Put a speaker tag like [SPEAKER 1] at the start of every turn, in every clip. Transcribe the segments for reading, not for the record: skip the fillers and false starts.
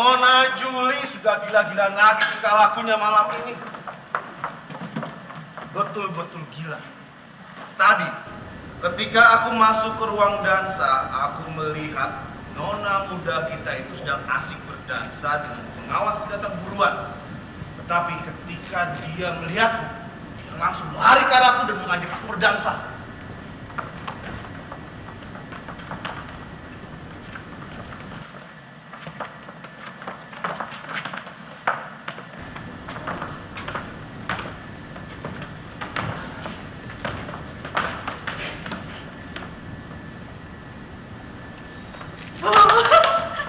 [SPEAKER 1] Nona Juli sudah gila-gilaan lagi tingkah lakunya malam ini. Betul-betul gila. Tadi, ketika aku masuk ke ruang dansa, aku melihat nona muda kita itu sedang asik berdansa dengan pengawas binatang buruan. Tetapi ketika dia melihatku, dia langsung lari ke arahku dan mengajak aku berdansa.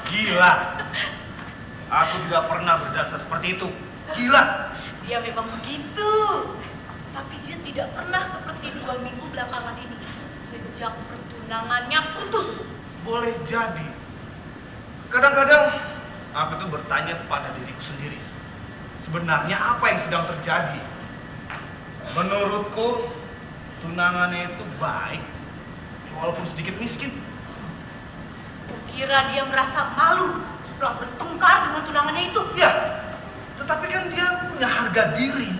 [SPEAKER 1] Gila. Aku tidak pernah berdansa seperti itu. Gila.
[SPEAKER 2] Dia memang begitu. Tapi dia tidak pernah seperti 2 minggu belakangan ini. Sejak pertunangannya putus.
[SPEAKER 1] Boleh jadi. Kadang-kadang aku tuh bertanya kepada diriku sendiri. Sebenarnya apa yang sedang terjadi? Menurutku, tunangannya itu baik. Walaupun sedikit miskin.
[SPEAKER 2] Kukira dia merasa malu setelah bertengkar dengan tunangannya itu.
[SPEAKER 1] Ya, tetapi kan dia punya harga diri.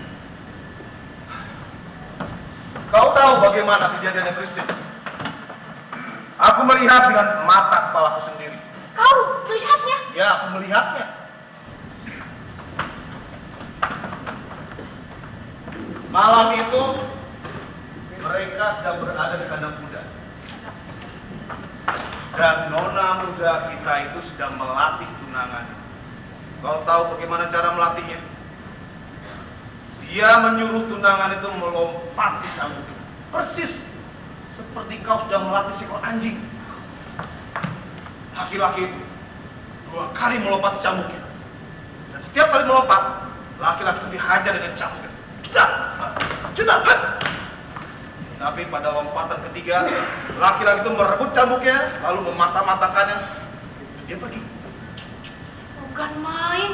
[SPEAKER 1] Kau tahu bagaimana kejadiannya Christine? Aku melihat dengan mata kepalaku sendiri.
[SPEAKER 2] Kau melihatnya?
[SPEAKER 1] Ya, aku melihatnya. Malam itu, mereka sedang berada di kandang kuda. Dan nona muda kita itu sedang melatih tunangannya. Kau tahu bagaimana cara melatihnya? Dia menyuruh tunangan itu melompat di cambuknya. Persis seperti kau sedang melatih seekor anjing. Laki-laki itu 2 kali melompat di cambuknya. Dan setiap kali melompat, laki-laki itu dihajar dengan cambuknya. Cetak! Cetak! Tapi pada lompatan ketiga, laki-laki itu merebut cambuknya, lalu memata-matakannya. Dia pergi.
[SPEAKER 2] Bukan main.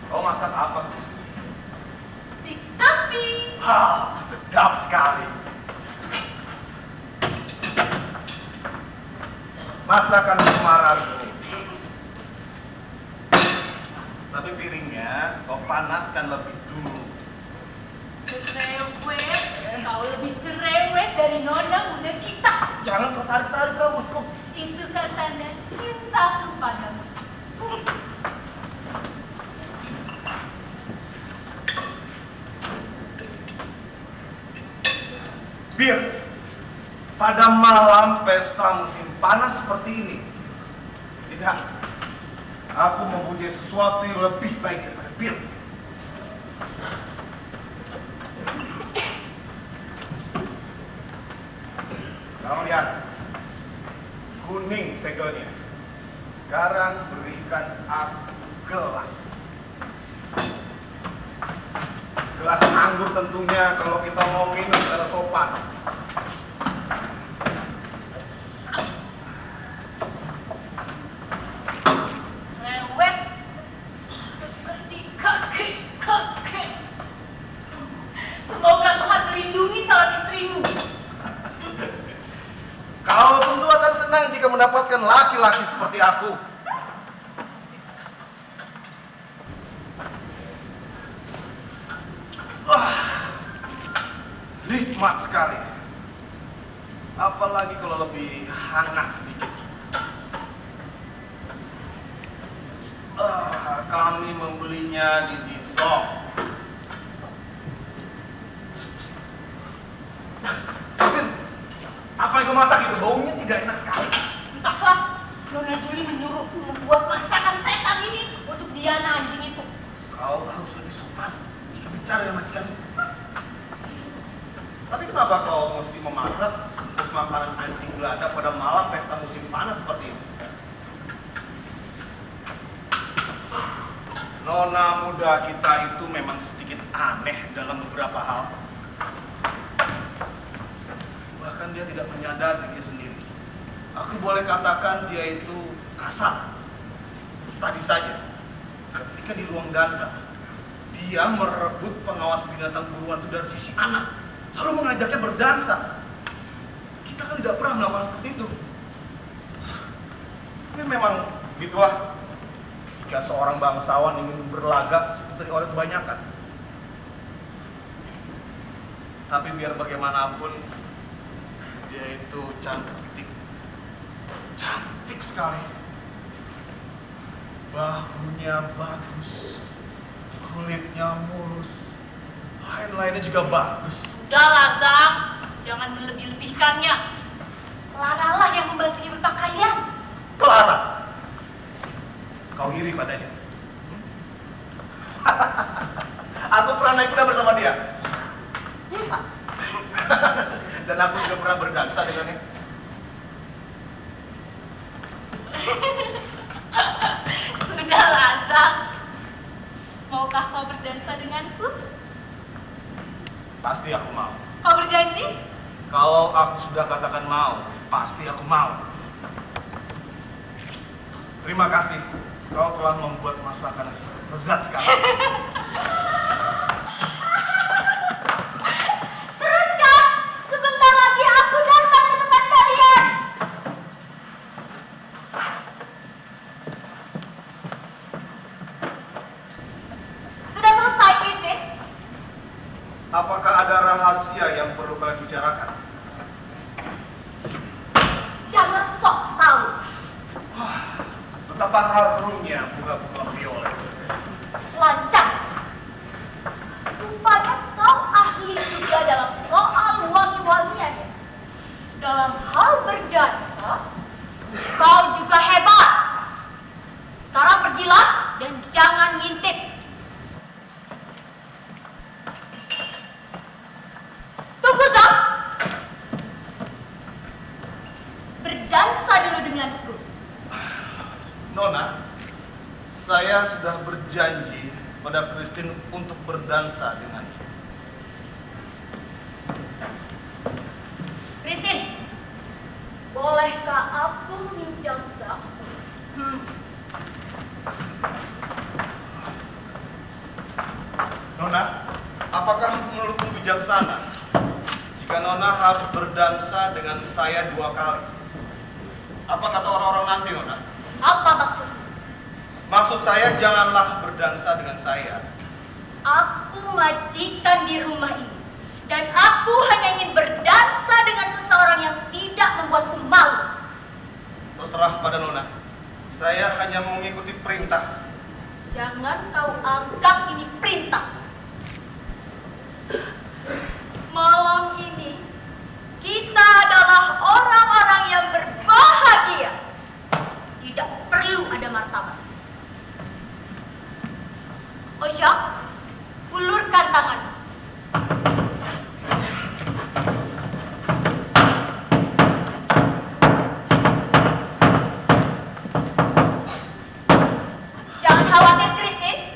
[SPEAKER 1] Kau masak apa?
[SPEAKER 2] Stik sapi.
[SPEAKER 1] Sedap sekali. Masakan kemarahanku. Tapi piringnya kau panaskan lebih dulu.
[SPEAKER 2] Cerewet, kau lebih cerewet dari nona muda kita.
[SPEAKER 1] Jangan kau tarik-tarik rambutku.
[SPEAKER 2] Itu kan tanda cintaku padamu.
[SPEAKER 1] Bir, pada malam pesta musim panas seperti ini, tidak, aku mempunyai sesuatu yang lebih baik daripada bir. Kau lihat, kuning segelnya. Sekarang berikan aku gelas. Gelas anggur tentunya kalau kita mau minum secara sopan.
[SPEAKER 2] Cerewet, seperti kakek. Semoga Tuhan melindungi calon istrimu.
[SPEAKER 1] Kau tentu akan senang jika mendapatkan laki-laki seperti aku. Nikmat sekali. Apalagi kalau lebih hangat sedikit. Kami membelinya di Dizok. Apa yang kau masak itu? Baunya tidak enak sekali.
[SPEAKER 2] Entahlah, Nona Juli menyuruhku membuat masakan setan ini untuk Diana anjing itu.
[SPEAKER 1] Kau harus lebih sopan jika bicara dengan majikan. Tapi kenapa kau mesti memasak untuk makanan anjing belanda pada malam pesta musim panas seperti ini? Nona muda kita itu memang sedikit aneh dalam beberapa hal. Bahkan dia tidak menyadari dirinya sendiri. Aku boleh katakan dia itu kasar. Tadi saja, ketika di ruang dansa, dia merebut pengawas binatang buruan itu dari sisi anak, lalu mengajaknya berdansa. Kita tidak pernah melakukan seperti itu. Tapi memang gitulah. Jika seorang bangsawan ingin berlagak seperti oleh kebanyakan. Tapi biar bagaimanapun, dia itu cantik. Cantik sekali. Bahunya bagus. Kulitnya mulus. Lain-lainnya juga bagus.
[SPEAKER 2] Udahlah, Zak. Jangan melebih-lebihkannya. Laralah yang membantunya berpakaian.
[SPEAKER 1] Clara, kau iri padanya. Aku pernah naik kuda bersama dia. Iya. Dan aku juga pernah berdansa dengannya.
[SPEAKER 2] Sudahlah, Zak. Maukah kau berdansa denganku?
[SPEAKER 1] Pasti aku mau.
[SPEAKER 2] Kau berjanji?
[SPEAKER 1] Kalau aku sudah katakan mau, pasti aku mau. Terima kasih, kau telah membuat masakan lezat sekali.
[SPEAKER 2] Terus, Kak, sebentar lagi aku datang ke tempat kalian. Sudah selesai, Christine?
[SPEAKER 1] Apakah ada rahasia yang perlu kalian bicarakan?
[SPEAKER 2] Jangan sok tahu.
[SPEAKER 1] Betapa harumnya bunga-bunga violet.
[SPEAKER 2] Lancang. Rupanya kau ahli juga dalam soal wangi-wangian. Dalam hal berdansa, kau juga hebat. Sekarang pergilah dan jangan ngintip. Tunggu, Zak. Berdansa dulu denganku.
[SPEAKER 1] Nona, saya sudah berjanji pada Christine untuk berdansa dengannya.
[SPEAKER 2] Christine, bolehkah aku meminjam Zak?
[SPEAKER 1] Nona, apakah menurutmu bijaksana jika Nona harus berdansa dengan saya 2 kali? Apa kata orang-orang nanti, Nona?
[SPEAKER 2] Apa maksudmu?
[SPEAKER 1] Maksud saya janganlah berdansa dengan saya.
[SPEAKER 2] Aku majikan di rumah ini. Dan aku hanya ingin berdansa dengan seseorang yang tidak membuatku malu.
[SPEAKER 1] Terserah pada Nona. Saya hanya mengikuti perintah.
[SPEAKER 2] Jangan kau anggap ini perintah. Malam ini, kita adalah orang-orang yang berbahagia. Tidak perlu ada martabat. Osha, ulurkan tangan. Jangan khawatir, Christine.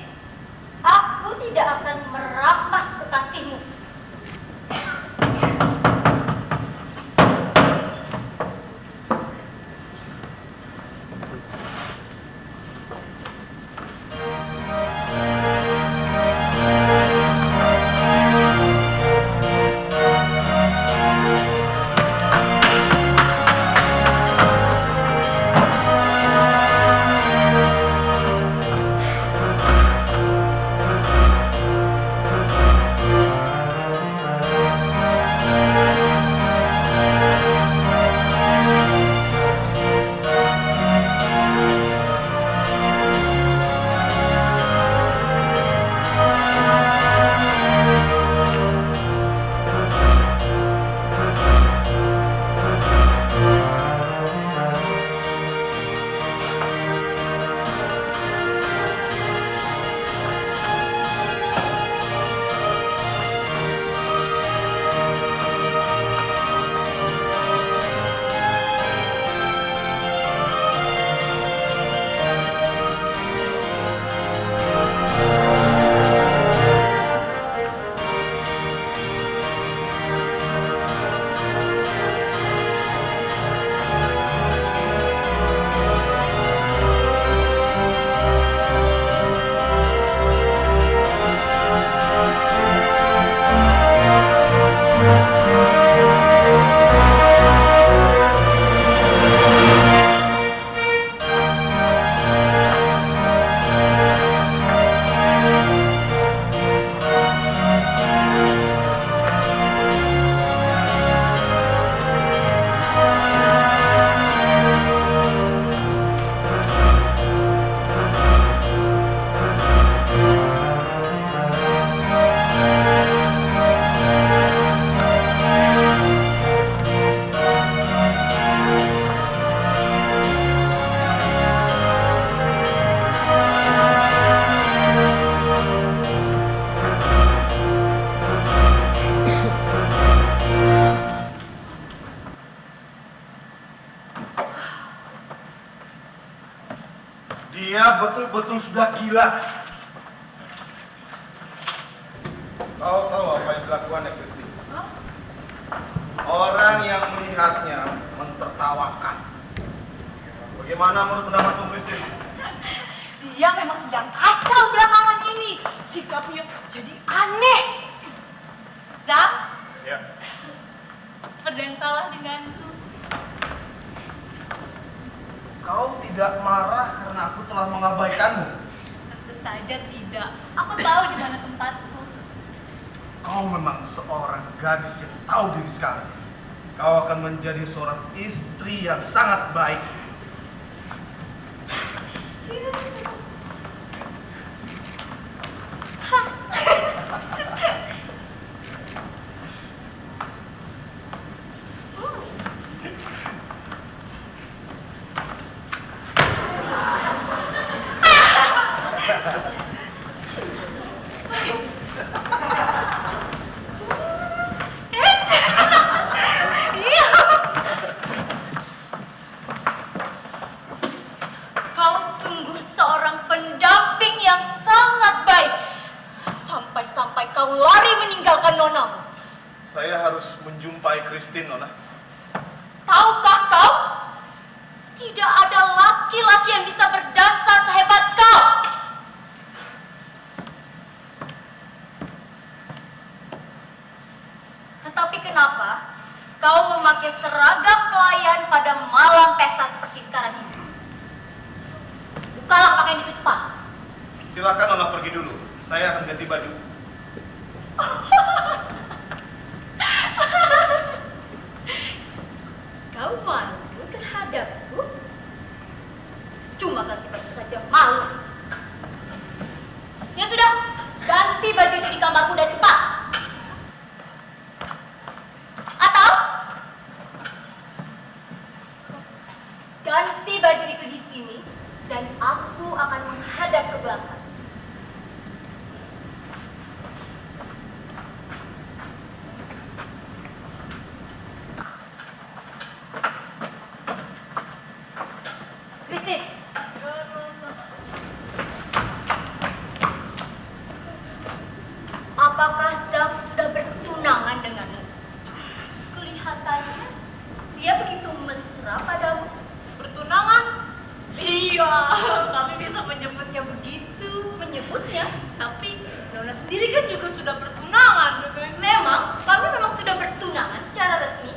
[SPEAKER 1] Dia betul-betul sudah gila. Kau tahu apa yang dilakukannya, Kristi? Orang yang melihatnya mentertawakan. Bagaimana menurut pendapatmu, Kristi?
[SPEAKER 2] Dia memang sedang kacau belakangan ini. Sikapnya jadi aneh. Zam?
[SPEAKER 1] Ya.
[SPEAKER 2] Ada yang salah denganku?
[SPEAKER 1] Kau tidak marah karena aku telah mengabaikanmu?
[SPEAKER 2] Tentu saja tidak. Aku tahu di mana tempatku.
[SPEAKER 1] Kau memang seorang gadis yang tahu diri sekali. Kau akan menjadi seorang istri yang sangat baik.
[SPEAKER 2] Kau sungguh seorang pendamping yang sangat baik. Sampai-sampai kau lari meninggalkan nonamu.
[SPEAKER 1] Saya harus menjumpai Christine, Nona.
[SPEAKER 2] Tahukah kau? Tidak ada laki-laki yang bisa berdansa sehebat kau. Tetapi kenapa kau memakai seragam pelayan pada malam pesta seperti sekarang ini? Bukalah pakaian itu cepat.
[SPEAKER 1] Silakan Nona pergi dulu. Saya akan ganti baju.
[SPEAKER 2] Kau malu terhadapku? Cuma ganti baju saja malu. Ya sudah, ganti baju itu di kamarku dan cepat. Atau ganti baju itu di sini dan aku akan menghadap ke belakang. Christine. Apakah Zam sudah bertunangan denganmu? Kelihatannya dia begitu mesra padamu. Bertunangan? Iya, kami bisa menyebutnya begitu. Menyebutnya? Tapi Nona sendiri kan juga sudah bertunangan. Memang, kami memang sudah bertunangan secara resmi.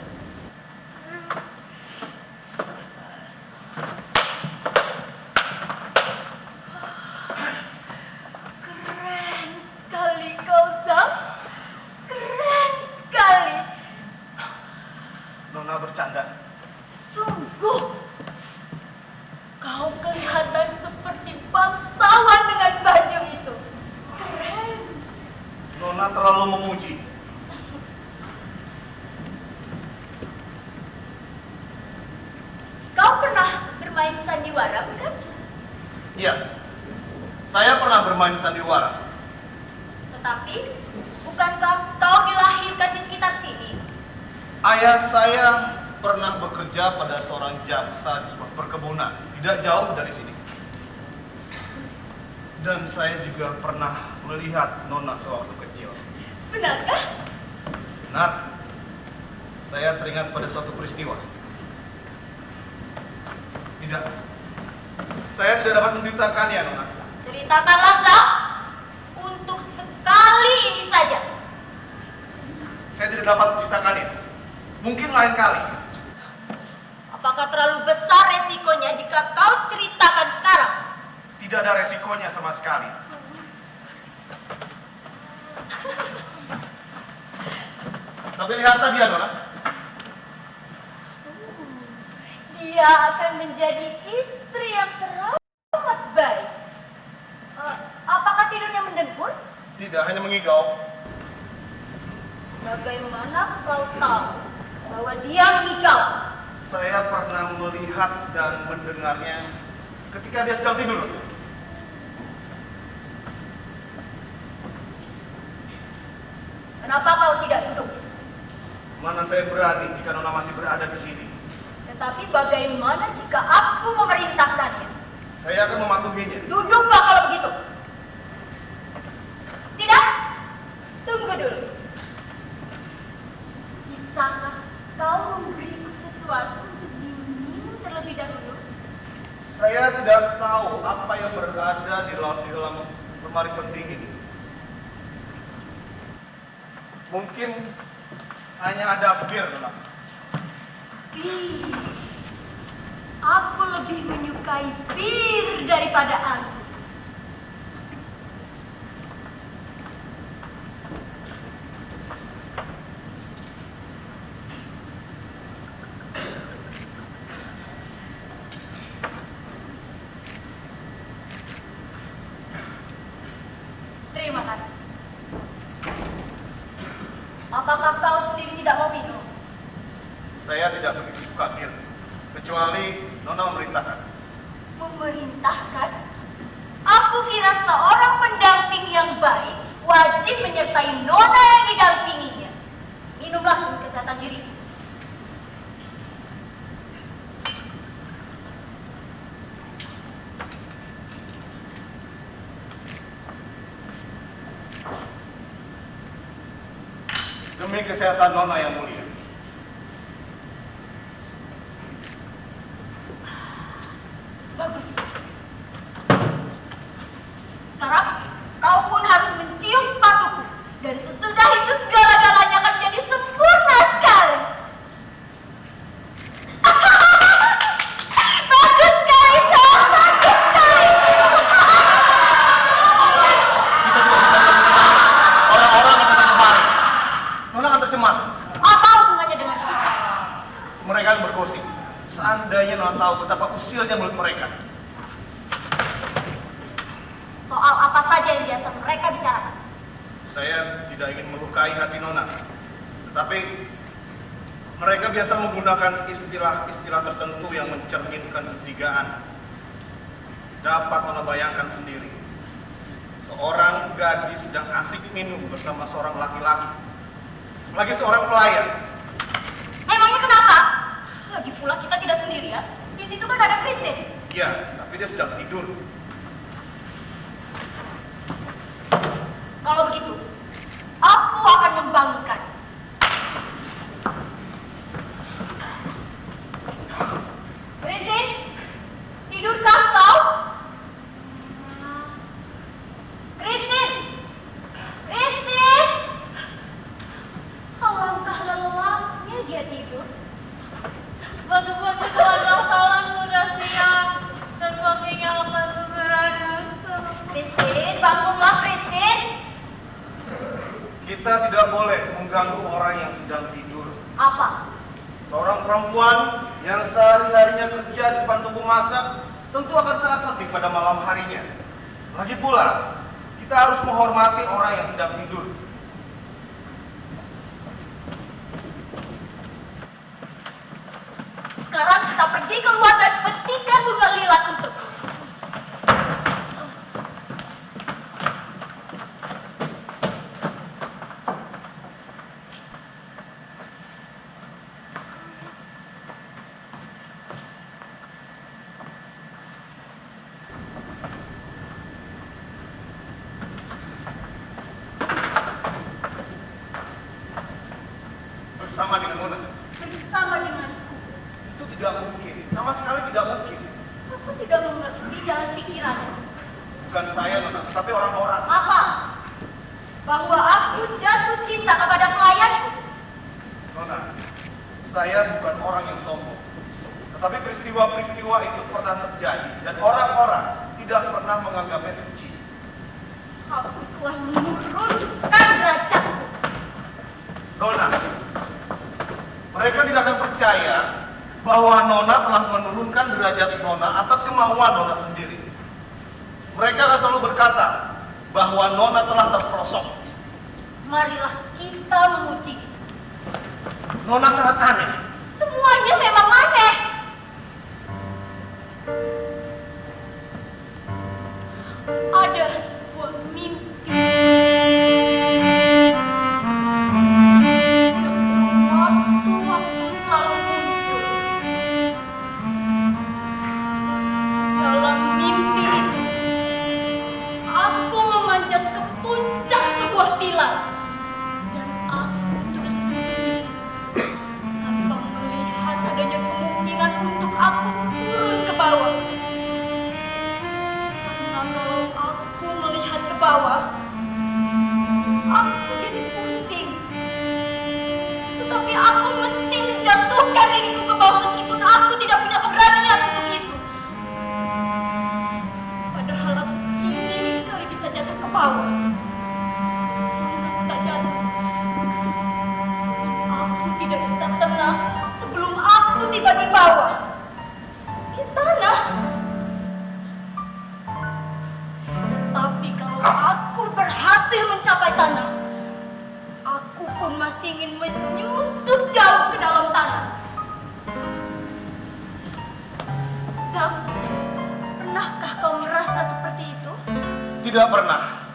[SPEAKER 2] Keren sekali kau, Zam. Keren sekali.
[SPEAKER 1] Nona bercanda.
[SPEAKER 2] Sungguh, kau kelihatan seperti bangsawan dengan baju itu. Keren.
[SPEAKER 1] Nona terlalu memuji.
[SPEAKER 2] Kau pernah bermain sandiwara, bukan?
[SPEAKER 1] Iya. Saya pernah bermain sandiwara.
[SPEAKER 2] Tetapi, bukankah kau dilahirkan di sekitar sini?
[SPEAKER 1] Ayah saya pernah bekerja pada seorang jaksa di sebuah perkebunan, tidak jauh dari sini. Dan saya juga pernah melihat Nona sewaktu kecil.
[SPEAKER 2] Benarkah?
[SPEAKER 1] Benar. Saya teringat pada suatu peristiwa. Tidak. Saya tidak dapat menceritakannya, Nona.
[SPEAKER 2] Ceritakanlah, Zam. Untuk sekali ini saja.
[SPEAKER 1] Saya tidak dapat menceritakannya. Mungkin lain kali.
[SPEAKER 2] Apakah terlalu besar resikonya jika kau ceritakan sekarang?
[SPEAKER 1] Tidak ada resikonya sama sekali. Tapi lihatlah dia, Nona.
[SPEAKER 2] Dia akan menjadi istri yang teramat baik. Apakah tidurnya mendengkur?
[SPEAKER 1] Tidak, hanya mengigau.
[SPEAKER 2] Bagaimana kau tahu bahwa dia mengigau?
[SPEAKER 1] Saya pernah melihat dan mendengarnya ketika dia sedang tidur.
[SPEAKER 2] Kenapa kau tidak duduk?
[SPEAKER 1] Mana saya berani jika Nona masih berada di sini.
[SPEAKER 2] Tetapi bagaimana jika aku memerintahkannya?
[SPEAKER 1] Saya akan mematuhinya.
[SPEAKER 2] Duduklah kalau begitu. Tidak? Tunggu dulu. Bisakah kau memberiku sesuatu untuk diminum terlebih dahulu?
[SPEAKER 1] Saya tidak tahu apa yang berada di dalam lemari pendingin. Mungkin hanya ada bir, Nona.
[SPEAKER 2] Bir. Aku lebih menyukai bir daripada anggur. Terima kasih. Apakah kau sendiri tidak mau minum?
[SPEAKER 1] Saya tidak begitu suka bir, kecuali Nona memerintahkan.
[SPEAKER 2] Memerintahkan? Aku kira seorang pendamping yang baik wajib menyertai nona yang didampinginya. Minumlah untuk kesehatan diri.
[SPEAKER 1] Demi kesehatan Nona yang mulia.
[SPEAKER 2] Bagus. Sekarang kau pun harus mencium sepatuku. Dan sesudah itu segala-galanya akan menjadi sempurna sekali. Bagus sekali, Sam. Bagus sekali.
[SPEAKER 1] Kita tidak bisa menerima orang-orang yang datang kemari. Nona akan tercemar.
[SPEAKER 2] Apa hubungannya dengan itu?
[SPEAKER 1] Mereka yang bergosip. Seandainya Nona tahu betapa usilnya mulut mereka.
[SPEAKER 2] Soal apa saja yang biasa mereka bicarakan?
[SPEAKER 1] Saya tidak ingin melukai hati Nona. Tetapi mereka biasa menggunakan istilah-istilah tertentu yang mencerminkan kecurigaan. Dapat Nona bayangkan sendiri. Seorang gadis sedang asik minum bersama seorang laki-laki. Lagi seorang pelayan.
[SPEAKER 2] Memangnya kenapa? Lagi pula kita tidak sendirian. Di situ kan ada Christine.
[SPEAKER 1] Iya, tapi dia sedang tidur.
[SPEAKER 2] Kalau begitu, aku akan membangunkan. Christine, tidurkah kau? Christine, Christine. Alangkah lelapnya dia tidur.
[SPEAKER 3] Batu-batu kandang salam sudah siap dan kakinya akan segera datang.
[SPEAKER 2] Christine, bangunlah Christine.
[SPEAKER 1] Kita tidak boleh mengganggu orang yang sedang tidur.
[SPEAKER 2] Apa?
[SPEAKER 1] Seorang perempuan yang sehari-harinya kerja di depan toko masak tentu akan sangat letih pada malam harinya. Lagi pula, kita harus menghormati orang yang sedang tidur.
[SPEAKER 2] Sekarang kita pergi keluar dan petikkan bunga lilat untuk.
[SPEAKER 1] Bersama dengan Nona.
[SPEAKER 2] Bersama denganku.
[SPEAKER 1] Itu tidak mungkin. Sama sekali tidak mungkin.
[SPEAKER 2] Aku tidak mengerti jalan pikiranmu.
[SPEAKER 1] Bukan saya, Nona, tapi orang-orang.
[SPEAKER 2] Apa? Bahwa aku jatuh cinta kepada pelayanku.
[SPEAKER 1] Nona, saya bukan orang yang sombong. Tetapi peristiwa-peristiwa itu pernah terjadi dan orang-orang tidak pernah menganggapnya suci.
[SPEAKER 2] Aku telah menurunkan derajatku.
[SPEAKER 1] Nona, mereka tidak akan percaya bahwa Nona telah menurunkan derajat Nona atas kemauan Nona sendiri. Mereka akan selalu berkata bahwa Nona telah terperosok.
[SPEAKER 2] Marilah kita menguji.
[SPEAKER 1] Nona sangat aneh.
[SPEAKER 2] Semuanya memang aneh. Ada sebuah mimpi. Waktu-waktu selalu muncul. Dalam mimpi
[SPEAKER 1] tidak pernah.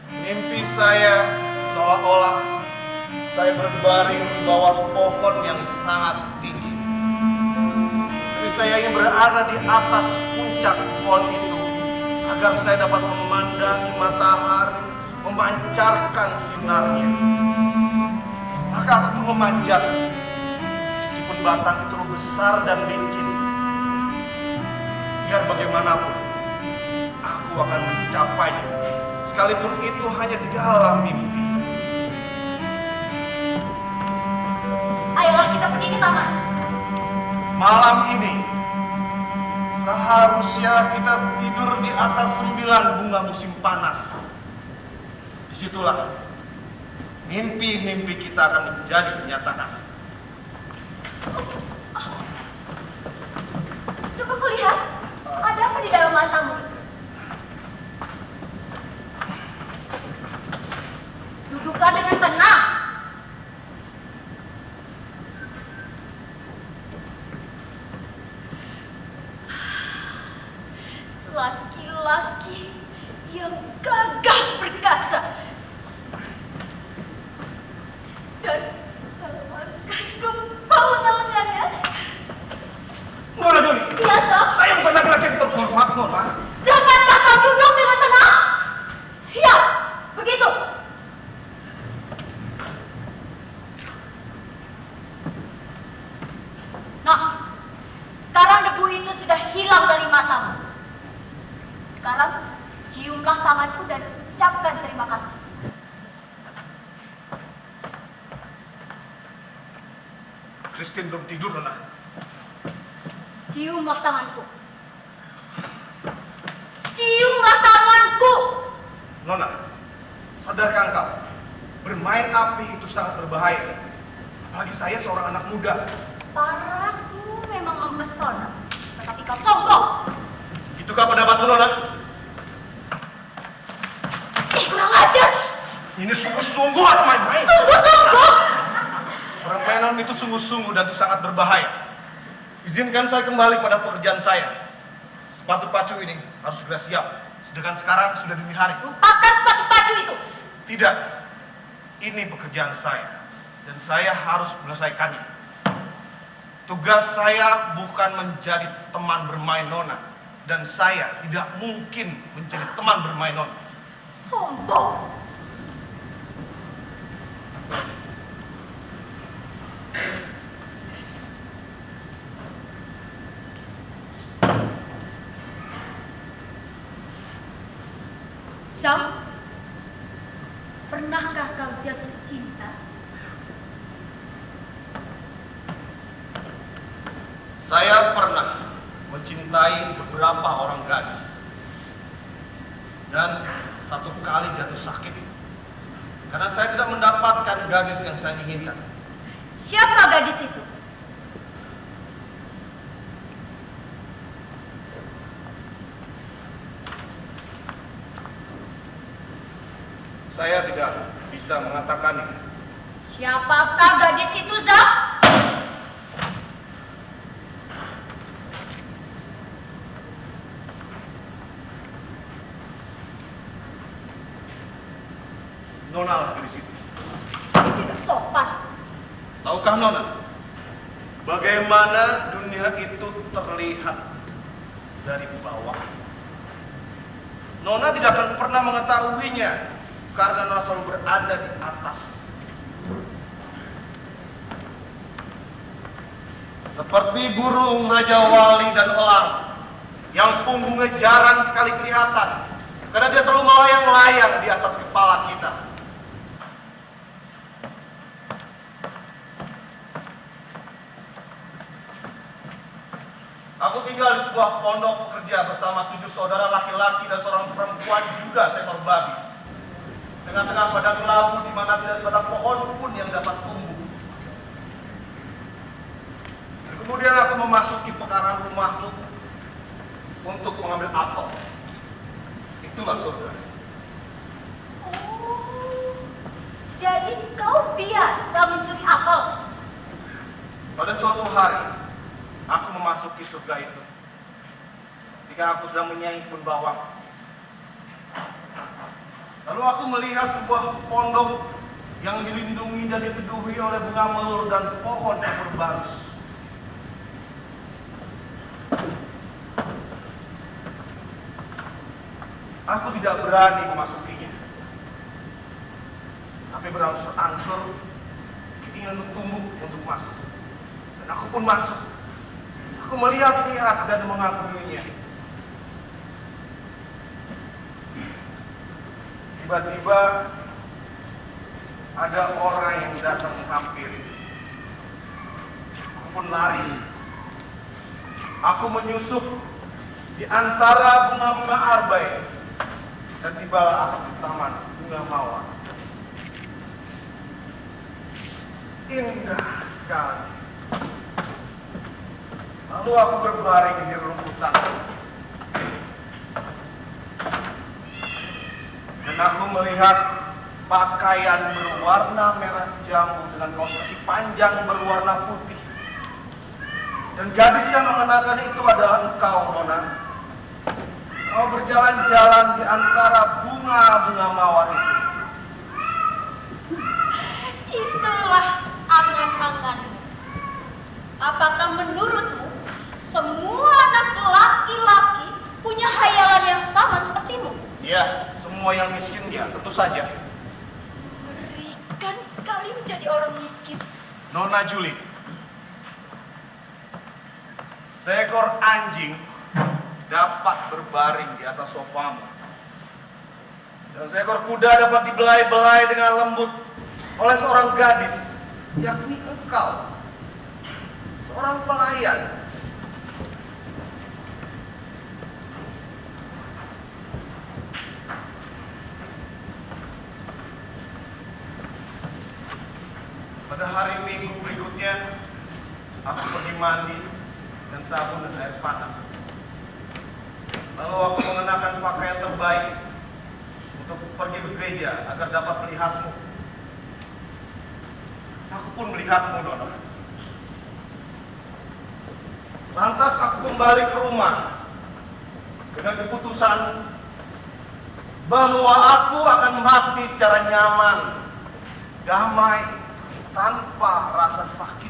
[SPEAKER 1] Mimpi saya seolah-olah saya berbaring di bawah pohon yang sangat tinggi. Tapi saya ingin berada di atas puncak pohon itu agar saya dapat memandangi matahari memancarkan sinarnya. Maka aku pun memanjat, meskipun batang itu besar dan licin. Biar bagaimanapun, aku akan mencapainya, sekalipun itu hanya di dalam mimpi.
[SPEAKER 2] Ayolah kita pergi ke taman.
[SPEAKER 1] Malam ini, seharusnya kita tidur di atas 9 bunga musim panas. Disitulah mimpi-mimpi kita akan menjadi kenyataan.
[SPEAKER 2] Cukup kulihat, ada apa di dalam matamu? Duduklah dengan tenang. Laki-laki yang gagah perkasa. Dan kalau akan kembali lengannya.
[SPEAKER 1] Nona Juli,
[SPEAKER 2] Biasa.
[SPEAKER 1] saya bukan laki-laki yang terhormat, Nona.
[SPEAKER 2] Dapatkah kau duduk dengan tenang? Ya, begitu. Nah, sekarang debu itu sudah hilang dari matamu. Sekarang ciumlah tanganku dan ucapkan terima kasih.
[SPEAKER 1] Christine belum tidur, Nona.
[SPEAKER 2] Ciumlah tanganku. Ciumlah tanganku.
[SPEAKER 1] Nona, sadarkah engkau? Bermain api itu sangat berbahaya. Apalagi saya seorang anak muda.
[SPEAKER 2] Parasmu memang mempesona, tetapi kau sombong.
[SPEAKER 1] Itukah pendapatmu, Nona?
[SPEAKER 2] Kurang ajar.
[SPEAKER 1] Ini sungguh-sungguh harus main-main.
[SPEAKER 2] Sungguh-sungguh.
[SPEAKER 1] Permainan itu sungguh-sungguh dan itu sangat berbahaya. Izinkan saya kembali pada pekerjaan saya. Sepatu pacu ini harus segera siap. Sedangkan sekarang sudah dini hari.
[SPEAKER 2] Lupakan sepatu pacu itu.
[SPEAKER 1] Tidak. Ini pekerjaan saya. Dan saya harus menyelesaikannya. Tugas saya bukan menjadi teman bermain Nona. Dan saya tidak mungkin menjadi teman bermain Nona.
[SPEAKER 2] Sombong. Syam, pernahkah kau jatuh cinta?
[SPEAKER 1] Saya pernah mencintai beberapa orang gadis. Dan satu kali jatuh sakit. Karena saya tidak mendapatkan gadis yang saya inginkan.
[SPEAKER 2] Siapa gadis itu?
[SPEAKER 1] Saya tidak bisa mengatakannya.
[SPEAKER 2] Siapakah gadis itu, Zak?
[SPEAKER 1] Nona lah di situ.
[SPEAKER 2] Tidak sopan.
[SPEAKER 1] Tahukah Nona, bagaimana dunia itu terlihat dari bawah? Nona tidak akan pernah mengetahuinya karena Nona selalu berada di atas. Seperti burung Raja Wali dan elang yang punggungnya jarang sekali kelihatan karena dia selalu melayang-layang di atas kepala kita. Aku tinggal di sebuah pondok pekerja bersama 7 saudara laki-laki dan seorang perempuan juga seekor babi. Tengah-tengah padang labu di mana tidak sebatang pohon pun yang dapat tumbuh. Dan kemudian aku memasuki pekarangan rumahmu untuk mengambil apel. Itulah surga.
[SPEAKER 2] Oh, jadi kau biasa mencuri apel?
[SPEAKER 1] Pada suatu hari, aku memasuki surga itu. Di ketika aku sedang menyaingi kebun bawang. Lalu aku melihat sebuah pondok yang dilindungi dan diteduhi oleh bunga melur dan pohon yang berbarus. Aku tidak berani memasukinya, tapi berangsur-angsur keinginan tumbuh untuk masuk. Dan aku pun masuk. Aku melihat-lihat dan mengaguminya. Tiba-tiba ada orang yang datang menghampiri. Aku pun lari. Aku menyusup di antara bunga-bunga arbai dan tibalah aku di taman bunga mawar. Indah sekali. Lalu aku berbaring di rumputan. Dan aku melihat pakaian berwarna merah jambu dengan kaos kaki panjang berwarna putih. Dan gadis yang mengenakan itu adalah engkau, Nona. Kau berjalan-jalan di antara bunga-bunga mawar itu.
[SPEAKER 2] Itulah angan-anganmu. Apakah menurutmu semua anak laki-laki punya hayalan yang sama sepertimu?
[SPEAKER 1] Ya, semua yang miskin ya, tentu saja.
[SPEAKER 2] Mengerikan sekali menjadi orang miskin.
[SPEAKER 1] Nona Julie, seekor anjing dapat berbaring di atas sofamu. Dan seekor kuda dapat dibelai-belai dengan lembut oleh seorang gadis, yakni engkau, seorang pelayan. Pada hari Minggu berikutnya, aku pergi mandi dan sabun dan air panas. Lalu aku mengenakan pakaian terbaik untuk pergi ke gereja agar dapat melihatmu. Aku pun melihatmu, Nona. Lantas aku kembali ke rumah dengan keputusan bahwa aku akan mati secara nyaman, damai, tanpa rasa sakit.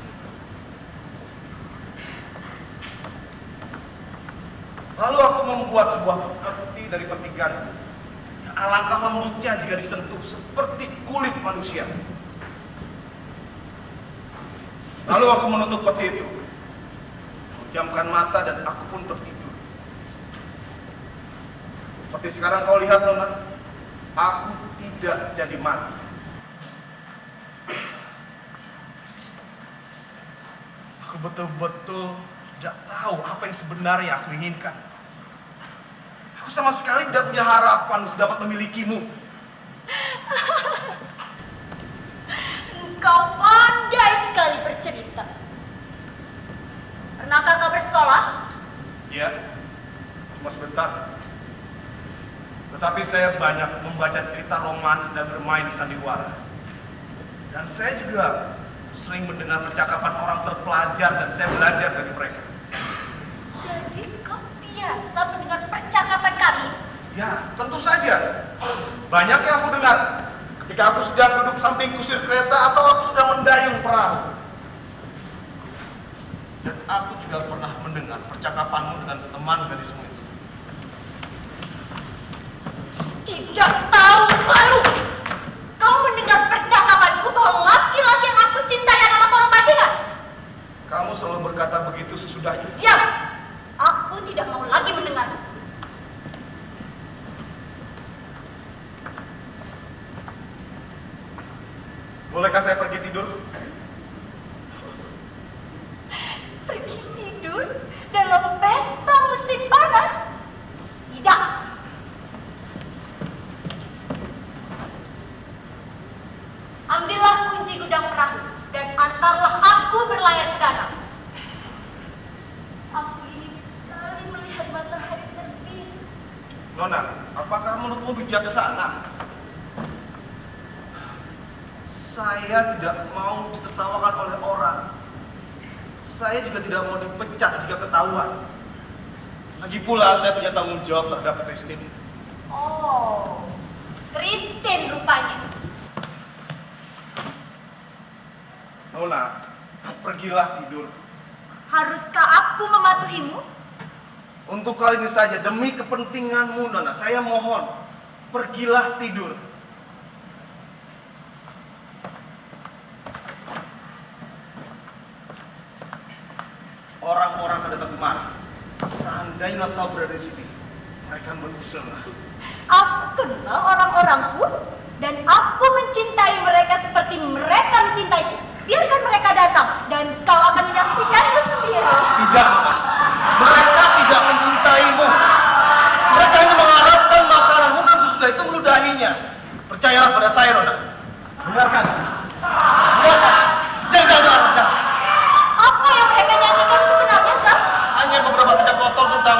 [SPEAKER 1] Lalu aku membuat sebuah peti dari peti gandum yang alangkah lembutnya jika disentuh seperti kulit manusia. Lalu aku menutup peti itu, menjamkan mata dan aku pun tertidur. Seperti sekarang kau lihat, Nona, aku tidak jadi mati. Aku betul-betul tidak tahu apa yang sebenarnya aku inginkan. Aku sama sekali tidak punya harapan untuk dapat memilikimu.
[SPEAKER 2] Engkau pandai sekali bercerita. Pernahkah kau bersekolah?
[SPEAKER 1] Ya, cuma sebentar. Tetapi saya banyak membaca cerita romans dan bermain sandiwara. Dan saya juga sering mendengar percakapan orang terpelajar dan saya belajar dari mereka.
[SPEAKER 2] Jadi kau biasa mendengar percakapan kami?
[SPEAKER 1] Ya, tentu saja. Banyak yang aku dengar ketika aku sedang duduk samping kusir kereta atau aku sedang mendayung perahu. Dan aku juga pernah mendengar percakapanmu dengan teman gadismu itu.
[SPEAKER 2] Tidak tahu malu. Kau mendengar percakapanku bahwa laki-laki yang aku cintai adalah seorang bajingan.
[SPEAKER 1] Kamu selalu berkata begitu sesudahnya.
[SPEAKER 2] Diam. Aku tidak mau lagi mendengar.
[SPEAKER 1] Bolehkah saya pergi tidur?
[SPEAKER 2] Pergi tidur dalam pesta musim panas? Tidak. Ambillah kunci gudang perahu dan antarlah aku berlayar ke danau. Aku ingin sekali melihat matahari terbit.
[SPEAKER 1] Nona, apakah menurutmu bijaksana? Saya tidak mau ditertawakan oleh orang. Saya juga tidak mau dipecat jika ketahuan. Lagi pula saya punya tanggung jawab terhadap Christine.
[SPEAKER 2] Oh, Christine rupanya.
[SPEAKER 1] Nona, pergilah tidur.
[SPEAKER 2] Haruskah aku mematuhimu?
[SPEAKER 1] Untuk kali ini saja, demi kepentinganmu, Nona, saya mohon, pergilah tidur. Orang-orang akan datang kemari. Seandainya kau berada di sini, mereka akan berusir.
[SPEAKER 2] Aku kenal orang-orangku dan aku mencintai mereka seperti mereka mencintaiku. Biarkan mereka datang dan kau akan menyaksikannya sendiri.
[SPEAKER 1] Tidak, Nona. Mereka tidak mencintaimu. Mereka hanya mengharapkan makananmu dan sesudah itu meludahinya. Percayalah pada saya, Nona. Dengarkan. Dengarkan. Jangan harapkan.
[SPEAKER 2] Apa yang mereka nyanyikan sebenarnya, Sam?
[SPEAKER 1] Hanya beberapa saja kotor tentang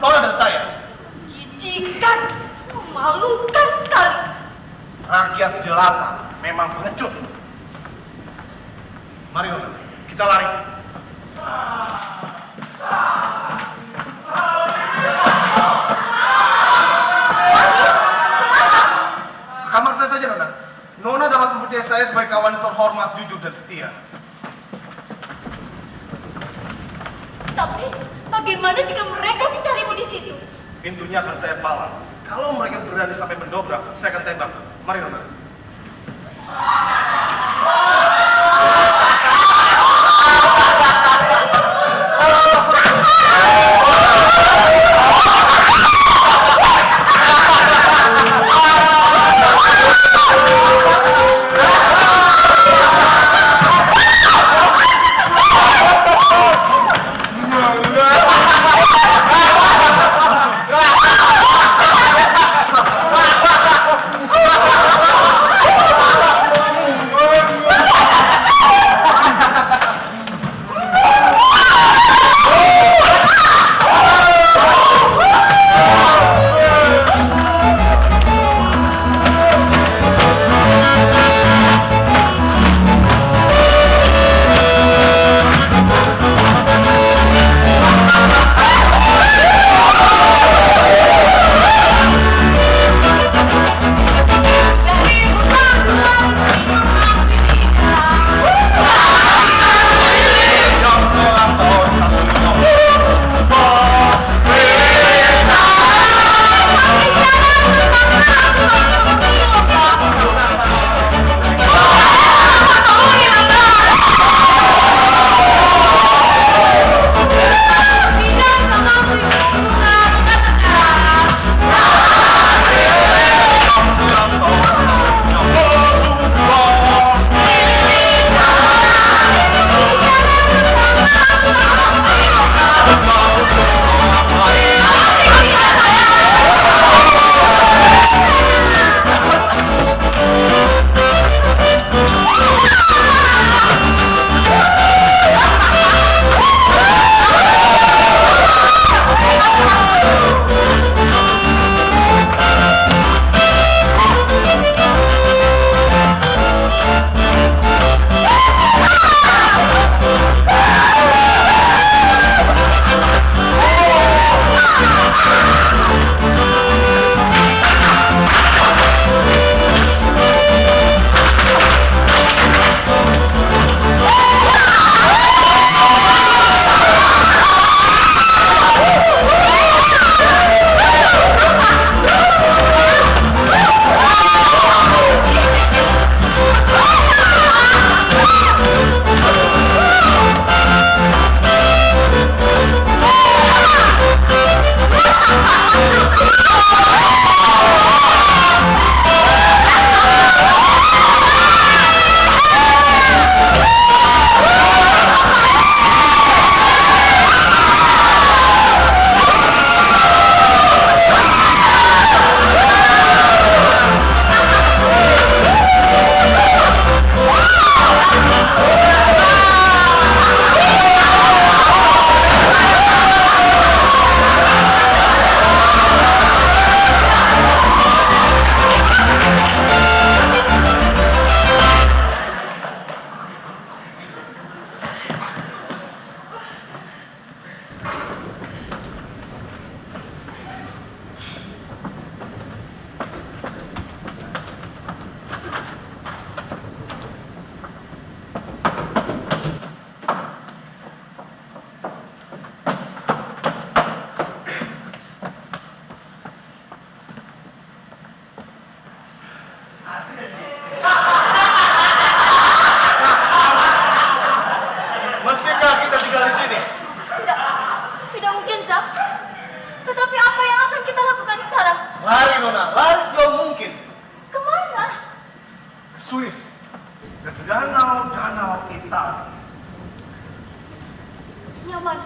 [SPEAKER 1] Nona dan saya.
[SPEAKER 2] Jijikan, memalukan sekali.
[SPEAKER 1] Rakyat jelata memang pengecut. Mari, Nona. Kita lari. Kamar saya saja, Nona. Nona dapat mempercayai saya sebagai kawan yang terhormat, jujur, dan setia.
[SPEAKER 2] Tapi bagaimana jika mereka mencarimu di situ?
[SPEAKER 1] Pintunya akan saya palang. Kalau mereka berani sampai mendobrak, saya akan tembak. Mari, Nona.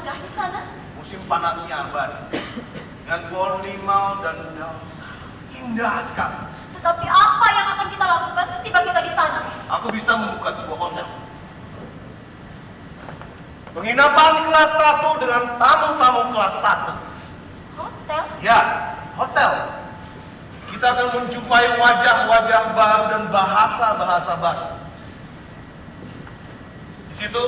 [SPEAKER 2] indatkah di sana?
[SPEAKER 1] Musim panasnya abadi dengan pohon limau dan daun salam. Indah sekali.
[SPEAKER 2] Tetapi apa yang akan kita lakukan setiba kita di sana?
[SPEAKER 1] Aku bisa membuka sebuah hotel. Penginapan kelas 1 dengan tamu-tamu kelas 1.
[SPEAKER 2] Hotel?
[SPEAKER 1] Ya, hotel. Kita akan menjumpai wajah-wajah baru dan bahasa-bahasa baru. Di situ,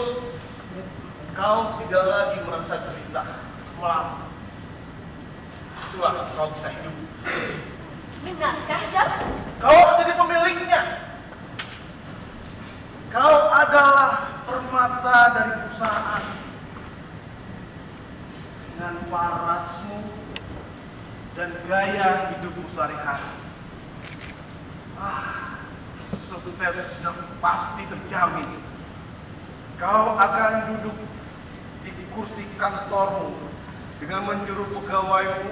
[SPEAKER 1] kau tidak lagi merasa gelisah, malam. Itulah kau bisa hidup.
[SPEAKER 2] Benarkah, Zak?
[SPEAKER 1] Kau akan jadi pemiliknya. Kau adalah permata dari perusahaan. Dengan parasmu dan gaya hidupmu sehari-hari. Sukses sudah pasti terjamin. Kau akan duduk di kursi kantormu dengan menyuruh pegawaimu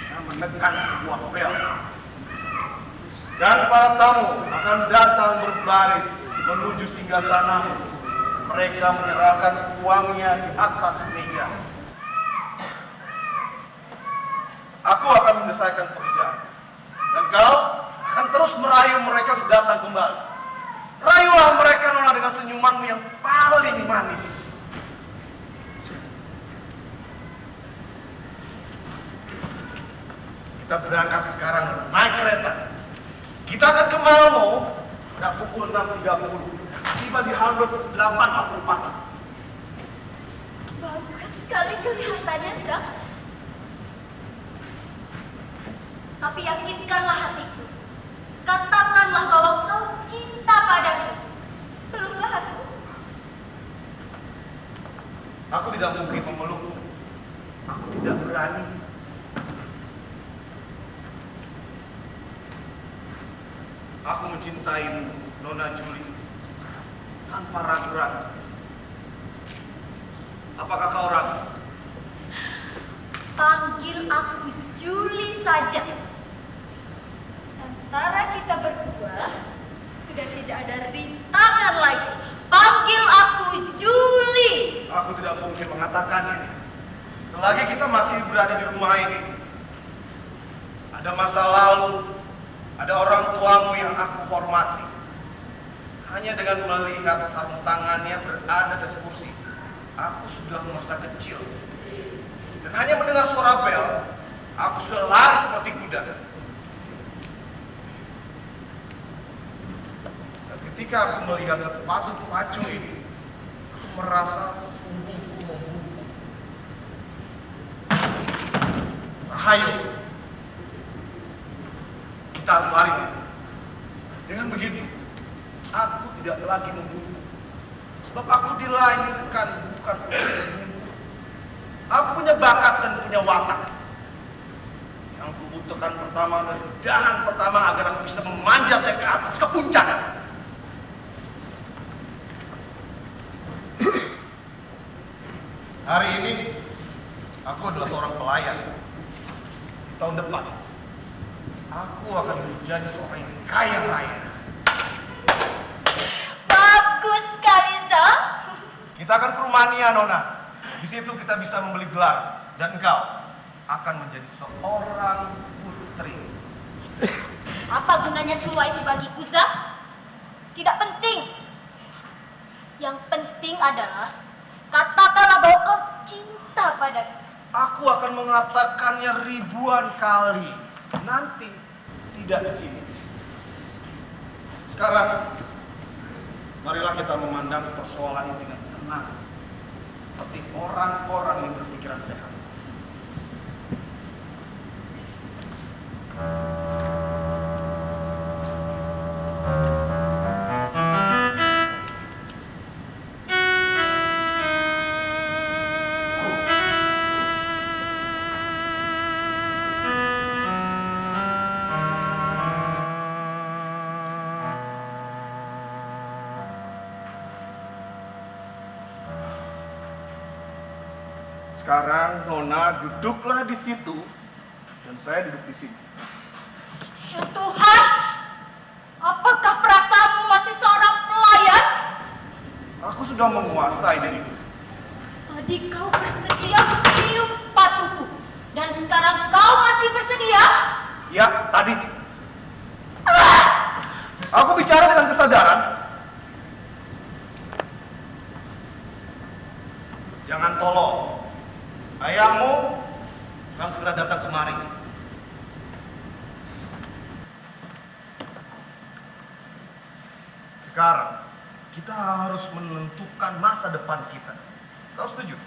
[SPEAKER 1] dan menekan sebuah bel. Dan para tamu akan datang berbaris menuju singgasanamu. Mereka menyerahkan uangnya di atas meja. Aku akan menyelesaikan pekerjaan. Dan kau akan terus merayu mereka untuk datang kembali. Rayulah mereka, Nona, dengan senyumanmu yang paling manis. Kita berangkat sekarang naik kereta. Kita akan ke Malmo pada pukul 6.30. Tiba di Hamburg 8.44.
[SPEAKER 2] Bagus sekali kelihatannya, Zak. Tapi yakinkanlah hatiku. Katakanlah bahwa kau cinta padaku. Peluklah aku.
[SPEAKER 1] Aku tidak mungkin memelukmu. Aku tidak berani. Aku mencintaimu, Nona Julie, tanpa ragu-ragu. Apakah kau ragu?
[SPEAKER 2] Panggil aku Julie saja. Antara kita berdua sudah tidak ada rintangan lagi. Panggil aku Julie.
[SPEAKER 1] Aku tidak mungkin mengatakannya. Selagi kita masih berada di rumah ini, ada masa lalu, ada orang tuamu yang aku hormati. Hanya dengan melihat sarung tangannya berada di kursi, aku sudah merasa kecil. Dan hanya mendengar suara bel, aku sudah lari seperti kuda. Dan ketika aku melihat sepatu pacu ini, aku merasa punggungku membungkuk. Ayo, kita harus lari. Dengan begitu, aku tidak lagi membungkuk. Sebab aku dilahirkan bukan untuk membungkuk. Aku punya bakat dan punya watak. Yang kubutuhkan pertama dari dahan pertama agar aku bisa memanjat dari ke atas, ke puncak. Hari ini, aku adalah seorang pelayan. Di tahun depan, aku akan menjadi seorang yang kaya raya.
[SPEAKER 2] Bagus sekali, Zak.
[SPEAKER 1] Kita akan ke Rumania, Nona. Di situ kita bisa membeli gelar. Dan engkau akan menjadi seorang putri.
[SPEAKER 2] Apa gunanya semua itu bagiku, Zak? Tidak penting. Yang penting adalah katakanlah bahwa kau cinta padaku.
[SPEAKER 1] Aku akan mengatakannya ribuan kali. Nanti tidak di sini. Sekarang, marilah kita memandang persoalan ini dengan tenang. Seperti orang-orang yang berpikiran sehat. Sekarang Nona duduklah di situ dan saya duduk di sini.
[SPEAKER 2] Ya Tuhan, apakah perasaanmu masih seorang pelayan?
[SPEAKER 1] Aku sudah menguasai diriku.
[SPEAKER 2] Tadi kau bersedia meniup sepatuku, dan sekarang kau masih bersedia?
[SPEAKER 1] Ya, tadi. Aku bicara dengan kesadaran. Jangan tolong. Ayahmu akan segera datang kemari. Sekarang, kita harus menentukan masa depan kita. Kau setuju?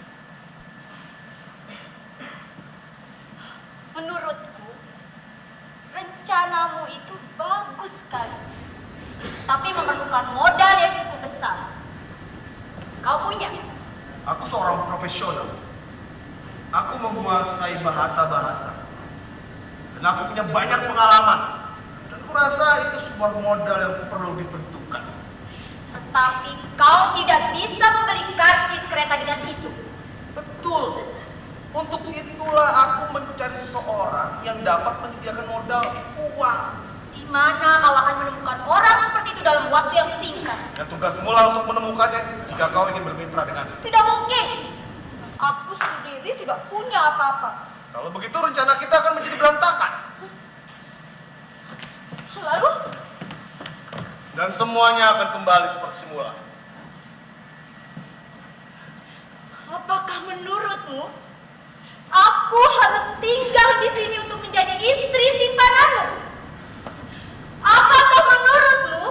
[SPEAKER 2] Menurutku, rencanamu itu bagus sekali, tapi memerlukan modal yang cukup besar. Kau punya?
[SPEAKER 1] Aku seorang profesional. Aku menguasai bahasa-bahasa. Dan aku punya banyak pengalaman. Dan kurasa itu sebuah modal yang perlu diperhitungkan.
[SPEAKER 2] Tetapi kau tidak bisa membeli karcis kereta genap itu.
[SPEAKER 1] Betul. Untuk itulah aku mencari seseorang yang dapat menyediakan modal uang.
[SPEAKER 2] Di mana kau akan menemukan orang seperti itu dalam waktu yang singkat?
[SPEAKER 1] Dan tugas mula untuk menemukannya jika kau ingin bermitra dengannya.
[SPEAKER 2] Tidak mungkin. Aku sendiri tidak punya apa-apa.
[SPEAKER 1] Kalau begitu rencana kita akan menjadi berantakan.
[SPEAKER 2] Lalu?
[SPEAKER 1] Dan semuanya akan kembali seperti semula.
[SPEAKER 2] Apakah menurutmu aku harus tinggal di sini untuk menjadi istri simpananmu? Apakah menurutmu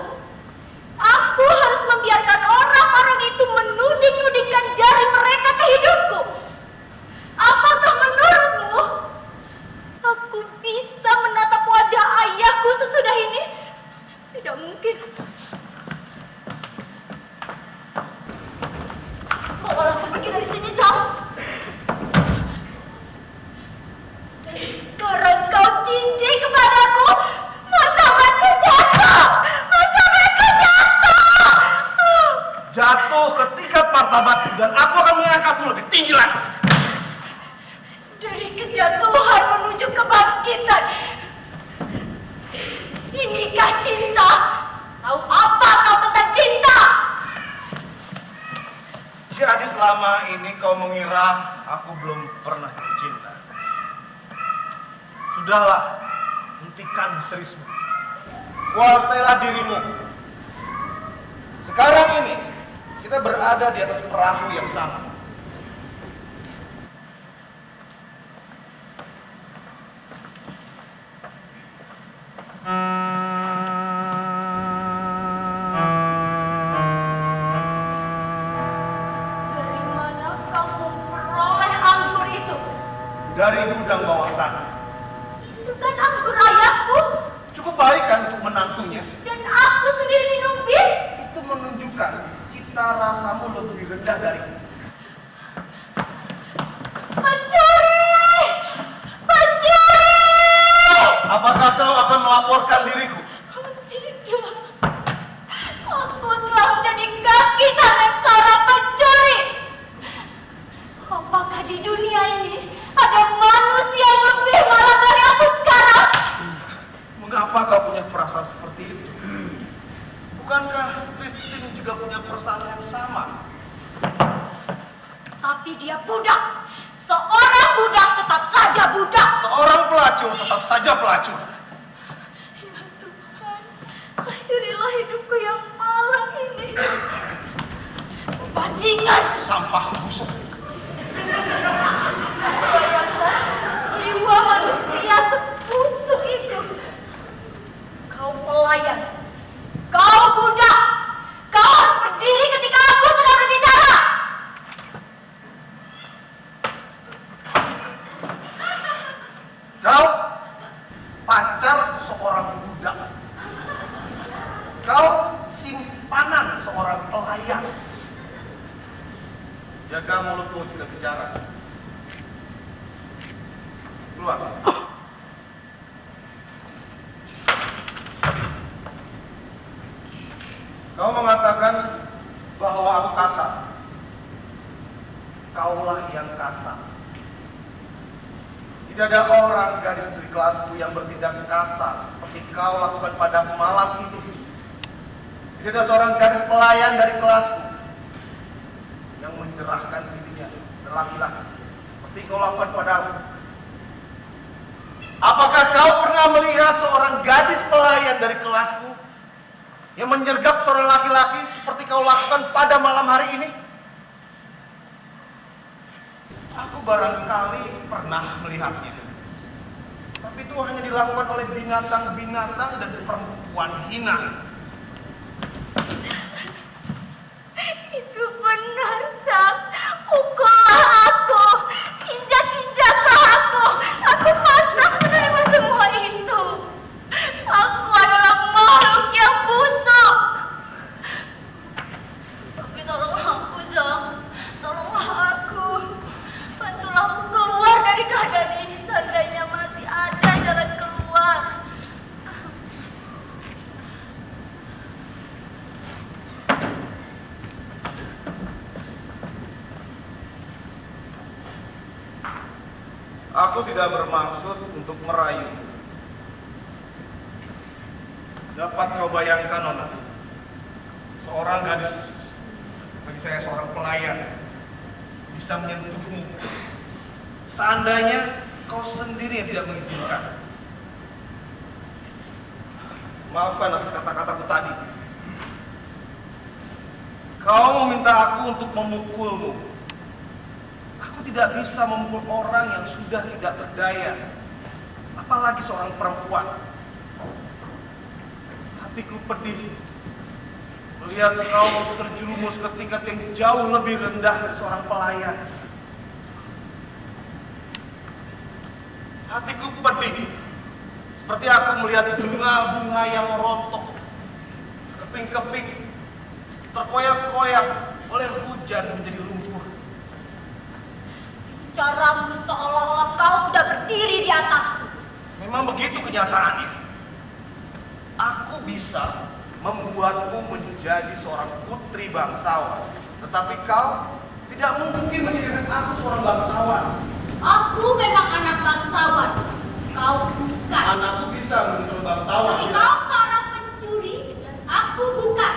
[SPEAKER 2] aku harus membiarkan orang-orang itu menuding-nudingkan jari mereka ke hidupku? Apakah menurutmu aku bisa menatap wajah ayahku sesudah ini? Tidak mungkin. Bawalah aku pergi dari sini jauh. Dan sekarang kau cincin kepadaku, martabatku jatuh. Martabatku jatuh.
[SPEAKER 1] Jatuh ketika martabatku dan aku akan mengangkatmu lebih tinggi lagi.
[SPEAKER 2] Dari kejatuhan menuju kebangkitan. Inikah cinta? Tahu apa kau tentang cinta?
[SPEAKER 1] Jadi selama ini kau mengira aku belum pernah jatuh cinta. Sudahlah, hentikan histerismu. Kuasailah dirimu. Sekarang ini, kita berada di atas perahu yang sama.
[SPEAKER 2] Dari mana kamu memperoleh anggur itu?
[SPEAKER 1] Dari gudang bawah tanah.
[SPEAKER 2] Itu kan anggur ayahku.
[SPEAKER 1] Cukup baik kan untuk menantunya?
[SPEAKER 2] Dan aku sendiri minum bir.
[SPEAKER 1] Itu menunjukkan cita rasamu lebih rendah dari
[SPEAKER 2] Pencuri! Pencuri!
[SPEAKER 1] Apakah kau akan melaporkan diriku?
[SPEAKER 2] Tidak. Aku selalu jadi kaki tangan seorang pencuri. Apakah di dunia ini ada manusia yang lebih malang dari aku sekarang?
[SPEAKER 1] Mengapa kau punya perasaan seperti itu? Bukankah Christine juga punya perasaan yang sama?
[SPEAKER 2] Tapi dia budak. Seorang budak tetap saja budak.
[SPEAKER 1] Seorang pelacur tetap saja pelacur.
[SPEAKER 2] Ya Tuhan, akhirilah hidupku yang malang ini. Bajingan.
[SPEAKER 1] Sampah busuk.
[SPEAKER 2] Bayangkan jiwa manusia sebusuk itu. Kau pelayan. Kau budak. Kau harus berdiri ketika aku sedang berbicara.
[SPEAKER 1] Kau pacar seorang budak. Kau simpanan seorang pelayan. Jaga mulutmu jika bicara. Keluar. Kau mengatakan bahwa aku kasar. Kaulah yang kasar. Tidak ada orang gadis dari kelasku yang bertindak kasar seperti kau lakukan pada malam itu. Tidak ada seorang gadis pelayan dari kelasku yang menyerahkan dirinya dan laki-laki seperti kau lakukan padaku. Apakah kau pernah melihat seorang gadis pelayan dari kelasku yang menyergap seorang laki-laki seperti kau lakukan pada malam hari ini? Aku barangkali pernah melihatnya. Tapi itu hanya dilakukan oleh binatang-binatang dan perempuan hina.
[SPEAKER 3] Itu benar, Sam. Pukullah aku, injak-injaklah aku. Aku pantas menerima semua itu. Aku adalah makhluk yang busuk. Tapi tolonglah aku, Sam. Tolonglah aku. Bantulah aku keluar dari keadaan ini. Seandainya masih ada jalan keluar.
[SPEAKER 1] Aku tidak bermaksud untuk merayu. Dapat kau bayangkan, Nona, seorang gadis, bagi saya seorang pelayan, bisa menyentuhmu seandainya kau sendiri yang tidak mengizinkan. Maafkan atas kata-kataku tadi. Kau meminta aku untuk memukulmu. Aku tidak bisa memukul orang yang sudah tidak berdaya, apalagi seorang perempuan. Hatiku pedih melihat kau terjerumus ke tingkat yang jauh lebih rendah dari seorang pelayan. Hatiku pedih seperti aku melihat bunga-bunga yang rontok, keping-keping, terkoyak-koyak oleh hujan menjadi lumpur.
[SPEAKER 3] Caramu seolah-olah kau sudah berdiri di atasku.
[SPEAKER 1] Memang begitu kenyataannya. Aku bisa membuatmu menjadi seorang putri bangsawan, tetapi kau tidak mungkin menjadikan aku seorang bangsawan.
[SPEAKER 3] Aku memang anak bangsawan. Kau bukan.
[SPEAKER 1] Anakku bisa menjadi seorang bangsawan.
[SPEAKER 3] Tapi kau seorang pencuri dan aku bukan.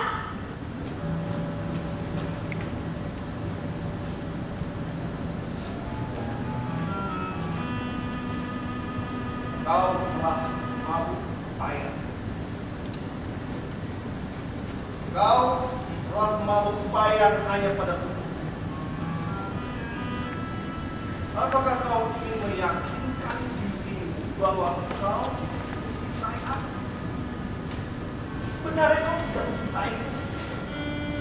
[SPEAKER 1] Kau telah mabuk payah. Kau telah mabuk payah hanya pada tubuh. Apakah kau ingin meyakinkan dirimu bahwa kau mencintai aku? Sebenarnya kau tidak mencintaiku.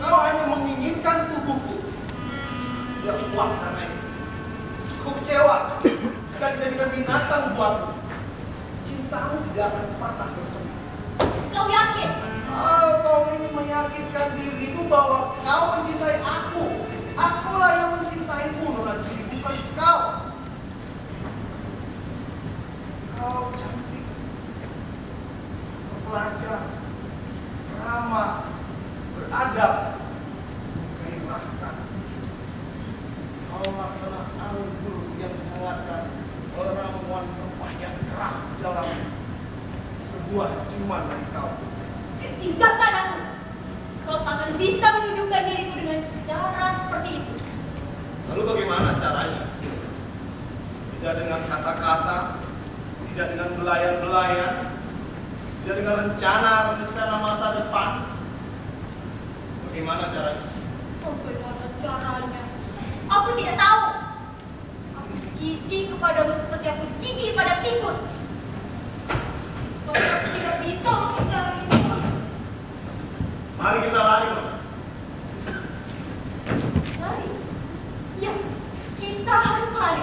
[SPEAKER 1] Kau hanya menginginkan tubuhku. Tidak puas karena itu. Aku kecewa jika dijadikan binatang buatku. Cintamu tidak akan patah bersemi.
[SPEAKER 3] Kau yakin?
[SPEAKER 1] Kau ingin meyakinkan dirimu bahwa kau mencintai aku. Akulah yang mencintaimu, Nona Juli, bukan kau. Kau cantik, terpelajar, ramah, beradab, gairahkan. Kau laksana anggur yang menguatkan ramuan rempah yang keras di dalam sebuah ciuman dari kau.
[SPEAKER 3] Tinggalkan aku. Kau tak akan bisa menundukkan diriku dengan cara seperti itu.
[SPEAKER 1] Lalu bagaimana caranya? Tidak dengan kata-kata, tidak dengan belayan-belayan, tidak dengan rencana masa depan. Bagaimana caranya?
[SPEAKER 3] Bagaimana caranya? Aku tidak tahu. Aku jijik kepadamu seperti aku jijik pada tikus. Aku tidak bisa menghindari itu.
[SPEAKER 1] Mari kita lari, Nona.
[SPEAKER 3] Lari? Ya, kita harus lari.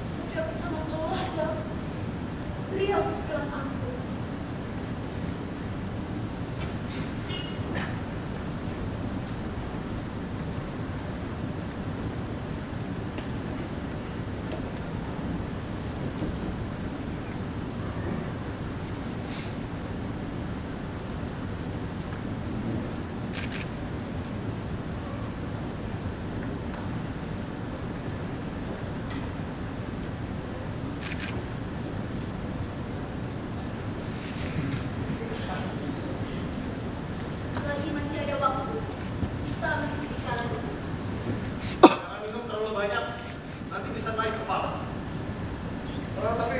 [SPEAKER 3] Tapi aku sangat lelah, Sam. Beri aku segelas anggur. Selagi masih ada waktu, kita
[SPEAKER 1] banyak, nanti bisa naik kepala. Tapi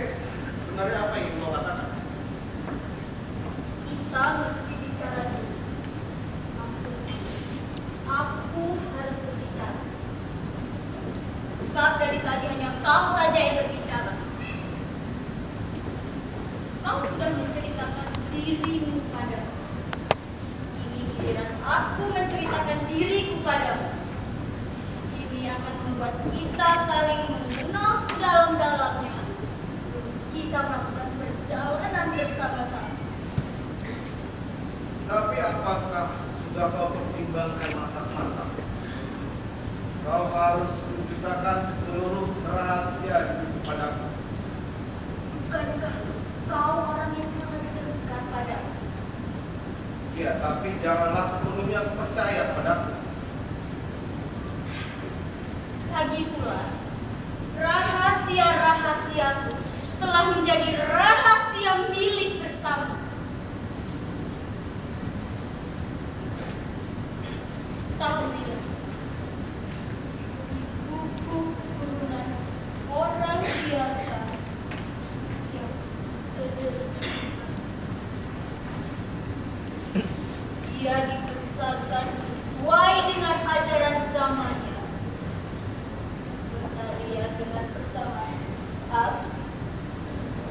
[SPEAKER 1] sebenarnya apa yang kau katakan?
[SPEAKER 3] Kita mesti bicara dulu. Maksudnya, aku harus berbicara. Sebab dari tadi hanya kau saja yang berbicara. Kau sudah menceritakan dirimu padaku. Ini giliran aku menceritakan diriku padamu. Ini akan membuat kita saling mengenal sedalam-dalamnya sebelum kita melakukan perjalanan bersama-sama.
[SPEAKER 1] Tapi apakah sudah kau pertimbangkan masak-masak? Kau harus menceritakan seluruh rahasia itu kepadaku.
[SPEAKER 3] Bukankah kau orang yang sangat dekat padaku?
[SPEAKER 1] Ya, tapi janganlah sepenuhnya percaya padaku.
[SPEAKER 3] Lagi pula, rahasia-rahasiaku telah menjadi rahasia milik bersama. Tahu bila di buku keturunan orang biasa yang sederhana, dia dibesarkan sesuai dengan ajaran zamannya. Bertalian dengan persamaan hak,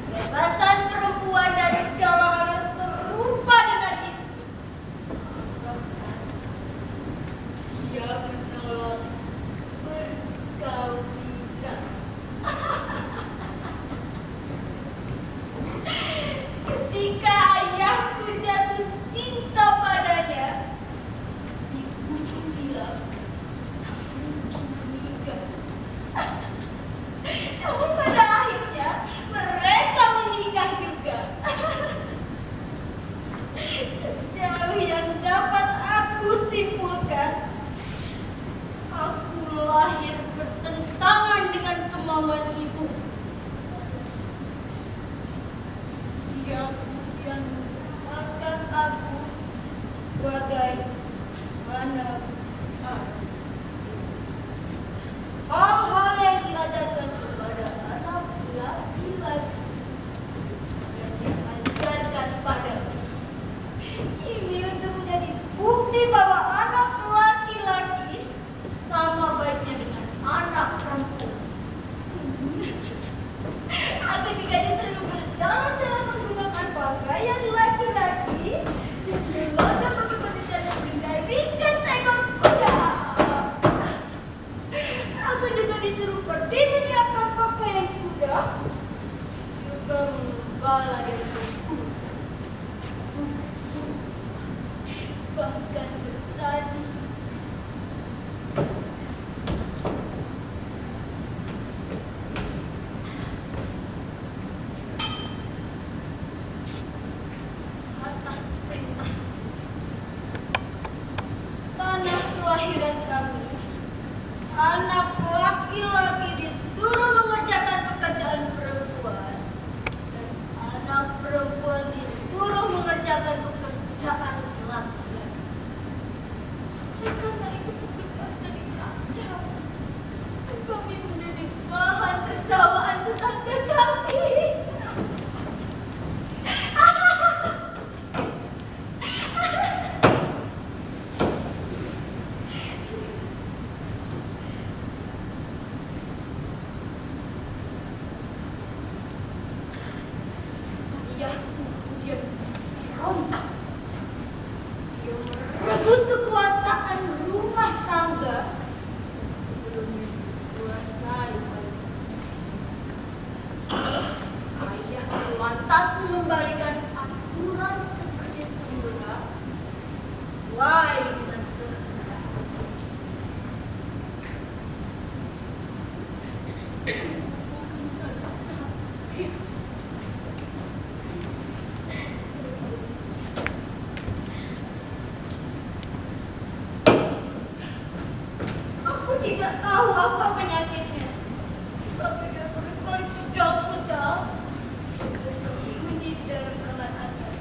[SPEAKER 3] kebebasan perempuan dari segala hal yang serupa dengan itu. Bahkan, dia menolak perkawinan. Ketika ayahku jatuh cinta padanya, ibuku bilang, menikah. Namun pada akhirnya mereka menikah juga. Sejauh yang dapat aku simpulkan, aku lahir bertentangan dengan kemauan ibu. Dia kemudian mengatakan aku sebagai anak asuh. Hal-hal yang diajarkan kepada anak laki-laki dan diajarkan padaku ini untuk menjadi bukti bahwa anak laki-laki sama baiknya dengan anak perempuan. Aku juga disuruh berjalan-jalan menggunakan pakaian laki-laki dan belajar pakai manusia yang menggairahkan seekor kuda. Aku juga disuruh pergi menyiapkan pakaian kuda, juga mengembala dari kuda. Bahkan bertani. Atas perintah tanah kelahiran kami, anak laki-laki disuruh mengerjakan pekerjaan perempuan dan anak perempuan disuruh mengerjakan pekerjaan laki-laki. Karena itu pekerjaan jadi kacau. Kami menjadi bahan tertawaan tetangga kami. Ayahku kemudian berontak. Dia merebut kekuasaan rumah tangga sebelum dikuasai oleh ayahku lantas mengembalikan aturan seperti semula sesuai dengan kehendak. Aku tidak tahu apa penyakitnya, tapi dia berbalik kejang-kejang, bersembunyi di dalam kamar atas.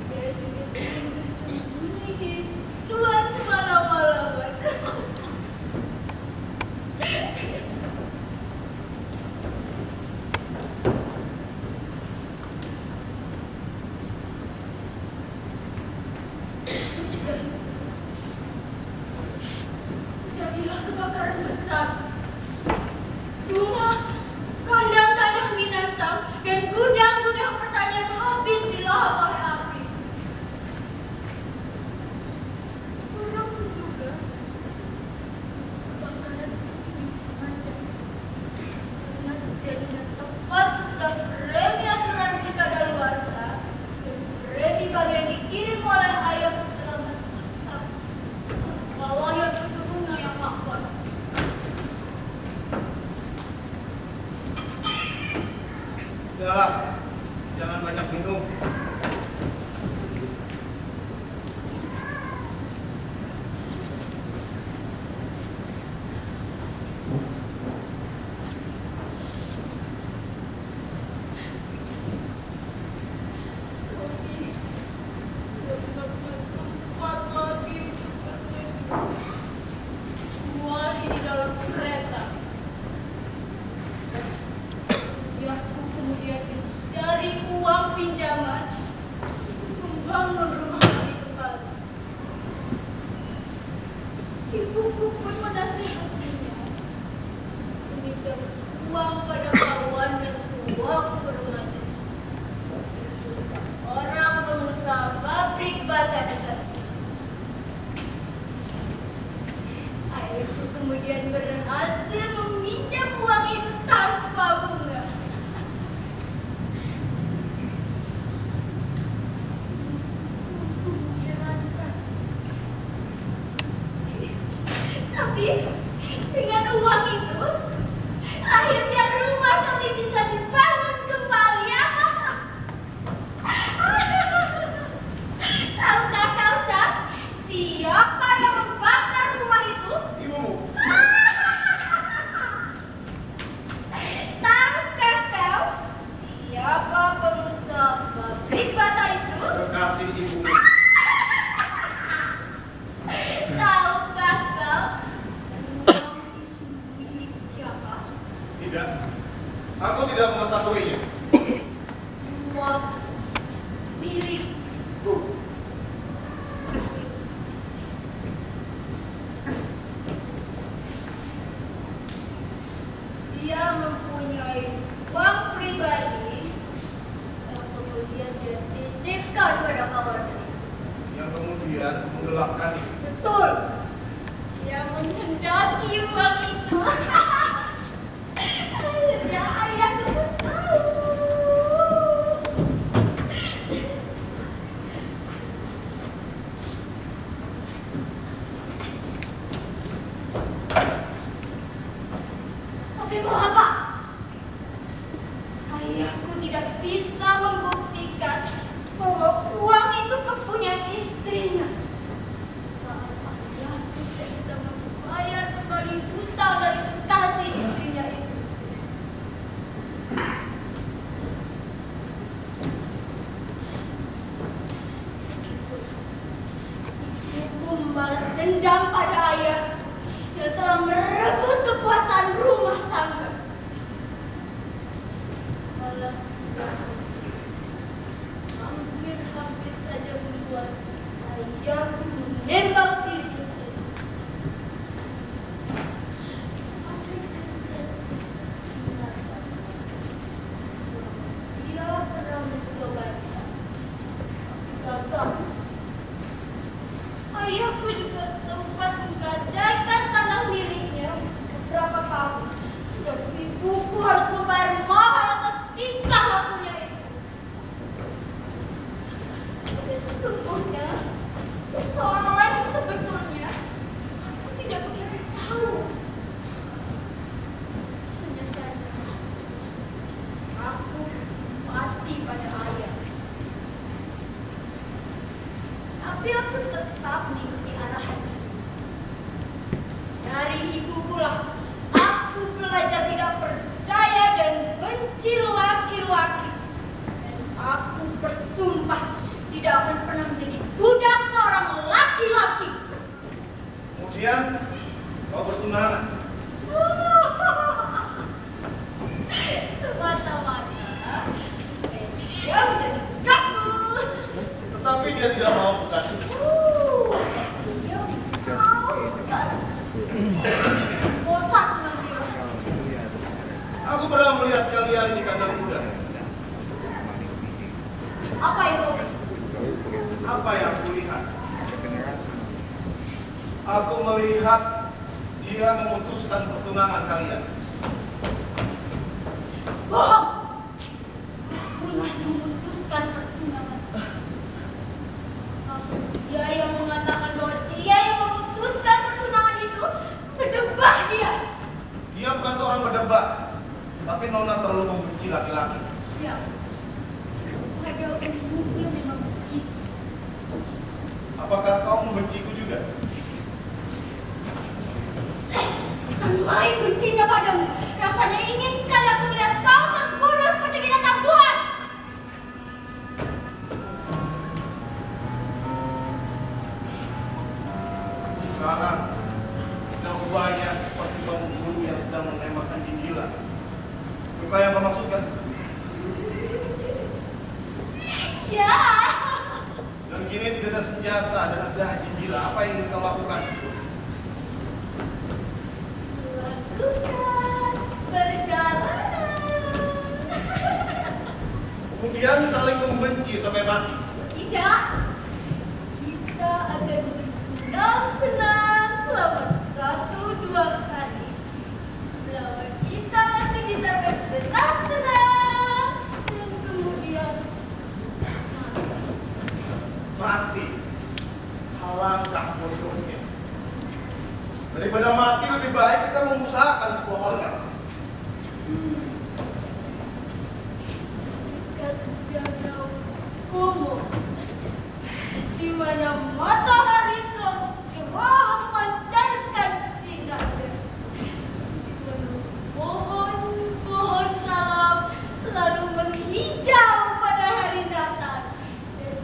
[SPEAKER 3] Dia juga sering bersembunyi di luar besar. Rumah, kandang-kandang binatang, dan gudang-gudang pertanian habis dilahap oleh api. Orang menduga kebakaran ini disengaja karena terjadinya tepat setelah premi asuransi kadaluarsa dan premi bagian dikirim oleh ayah telah menetap bahwa yang sesungguhnya yang makbar.
[SPEAKER 1] Udahlah, jangan banyak minum.
[SPEAKER 3] Kemudian mencari uang pinjaman membangun rumah kami kembali. Ibuku pun menasihatinya meminjam uang pada kawannya sewaktu remaja. Orang pengusaha pabrik bata dekat sini. Ayahku kemudian berhasil meminjam uang itu tanpa bunga. Sungguh menyeramkan. Tapi dengan uang itu, akhirnya rumah kami bisa dibangun kembali. Tahukah kau, Sam, siapa yang membakar rumah itu?
[SPEAKER 1] Ibumu.
[SPEAKER 3] Tahukah kau siapa pengusaha pabrik bata itu?
[SPEAKER 1] Kekasih ibumu.
[SPEAKER 3] Tahukah kau uang milik siapa?
[SPEAKER 1] Tidak. Aku tidak mengetahuinya.
[SPEAKER 3] Uang milikku. Dia mempunyai uang pribadi yang kemudian dia titipkan pada kawannya.
[SPEAKER 1] Yang kemudian menggelapkan itu.
[SPEAKER 3] Betul. Dia menghendaki uang itu. Akhirnya ayahku tahu. Tapi mau apa? Ayahku tidak bisa membuktikan bahwa uang itu kepunyaan istrinya. Saat ayahku tidak bisa membayar kembali hutang dari kekasih istrinya itu. Ibuku membalas dendam pada ayahku yang telah merebut kekuasaan rumah tangga. Balas dendam hampir saja membuat ayahku menembak diriku sendiri. Ada kisah-kisah binatang. Dia pernah mencobanya, tapi gagal. Ayahku juga sempat menggadaikan tanah miliknya beberapa tahun. Dan ibuku harus membayar mahal atas tingkah lakunya itu. Tapi sesungguhnya, persoalan sebetulnya aku tidak begitu tahu. Hanya saja aku bersimpati pada ayah. Tapi aku tetap mengikuti arahannya. Dari ibukulah aku belajar tidak percaya dan benci laki-laki. Dan aku bersumpah tidak akan pernah menjadi budak seorang laki-laki.
[SPEAKER 1] Kemudian kau bertunangan.
[SPEAKER 3] Semata-mata supaya dia menjadi budakku.
[SPEAKER 1] Tetapi dia tidak mau bukan.
[SPEAKER 3] Dia mau sekali. Bosan
[SPEAKER 1] Aku melihat dia memutuskan pertunangan kalian.
[SPEAKER 3] Bohong! Akulah yang memutuskan pertunangan. Kalau dia yang mengatakan bahwa dia yang memutuskan pertunangan itu, berdebah dia.
[SPEAKER 1] Dia bukan seorang berdebat, tapi Nona terlalu membenci laki-laki.
[SPEAKER 3] Ya, pada umumnya memang begitu.
[SPEAKER 1] Apakah kau membenciku juga?
[SPEAKER 3] Bukan main bencinya padamu. Rasanya ingin sekali aku melihat kau terbunuh seperti binatang buas.
[SPEAKER 1] Sekarang nampaknya seperti pembunuh yang sedang menembakkan gila. Bukan yang kau maksudkan?
[SPEAKER 3] Ya.
[SPEAKER 1] Dan kini tidak ada senjata dan ada gila. Apa yang ingin kau lakukan?
[SPEAKER 3] Lakukan perjalanan.
[SPEAKER 1] Kemudian saling membenci sampai mati.
[SPEAKER 3] Tidak. Kita akan bersenang-senang selama 1-2 hari. Selama kita masih bisa bersenang-senang dan kemudian
[SPEAKER 1] Mati. Alangkah bodohnya. Daripada mati lebih baik kita mengusahakan sebuah organ.
[SPEAKER 3] dekat danau Komo, di mana matahari selalu cerah memancarkan sinarnya. Pohon-pohon salam selalu menghijau pada hari Natal dan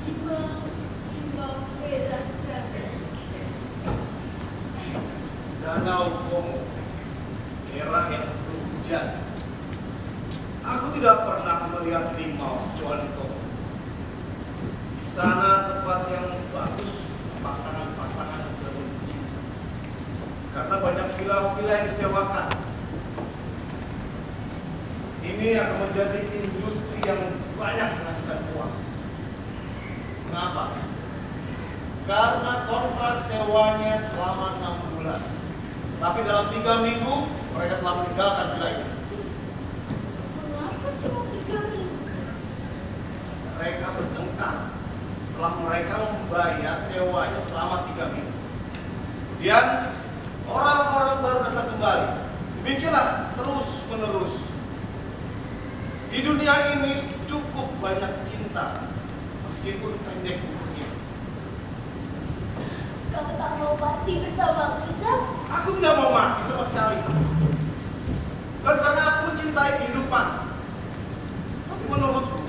[SPEAKER 3] imam-imam merah dan
[SPEAKER 1] Danau Komo, merah yang penuh hujan. Aku tidak pernah melihat rimau kecuali Komo. Di sana tempat yang bagus, pasangan-pasangan yang sedang bercinta. Karena banyak villa-villa yang disewakan. Ini akan menjadi industri yang banyak menghasilkan uang. Kenapa? Karena kontrak sewanya selama 6 bulan. Tapi dalam 3 minggu mereka telah meninggalkan villa itu.
[SPEAKER 3] mengapa cuma 3 minggu?
[SPEAKER 1] Mereka bertengkar setelah mereka membayar sewanya selama 3 minggu. Kemudian orang-orang baru datang kembali. Demikianlah terus menerus. Di dunia ini cukup banyak cinta meskipun pendek umurnya.
[SPEAKER 3] Kau tak mau mati bersama Izam?
[SPEAKER 1] Aku tidak mau mati sama sekali. Dan karena aku mencintai kehidupan. Tapi menurutku,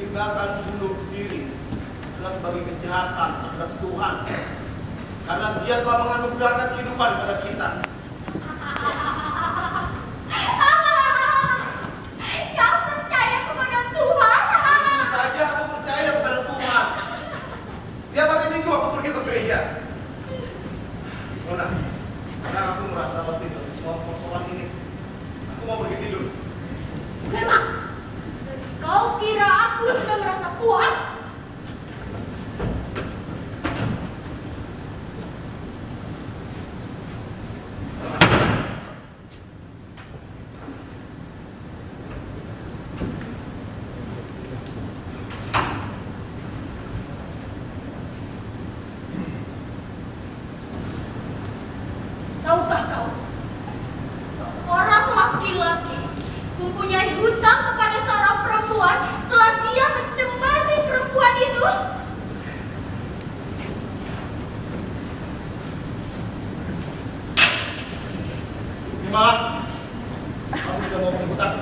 [SPEAKER 1] tindakan bunuh diri adalah sebagai kejahatan terhadap Tuhan. Karena Dia telah menganugerahkan kehidupan kepada kita.
[SPEAKER 3] Kau percaya kepada Tuhan?
[SPEAKER 1] Tentu saja aku percaya kepada Tuhan. Tiap hari Minggu aku pergi ke gereja. Nona, karena aku merasa letih dari semua persoalan ini. Aku mau pergi tidur.
[SPEAKER 3] Memang. Dan kau kira aku sudah merasa puas? Tahukah kau? Seorang laki-laki mempunyai hutang kepada seorang perempuan setelah dia mencemari perempuan itu.
[SPEAKER 1] Maaf, aku tidak mau menghutang.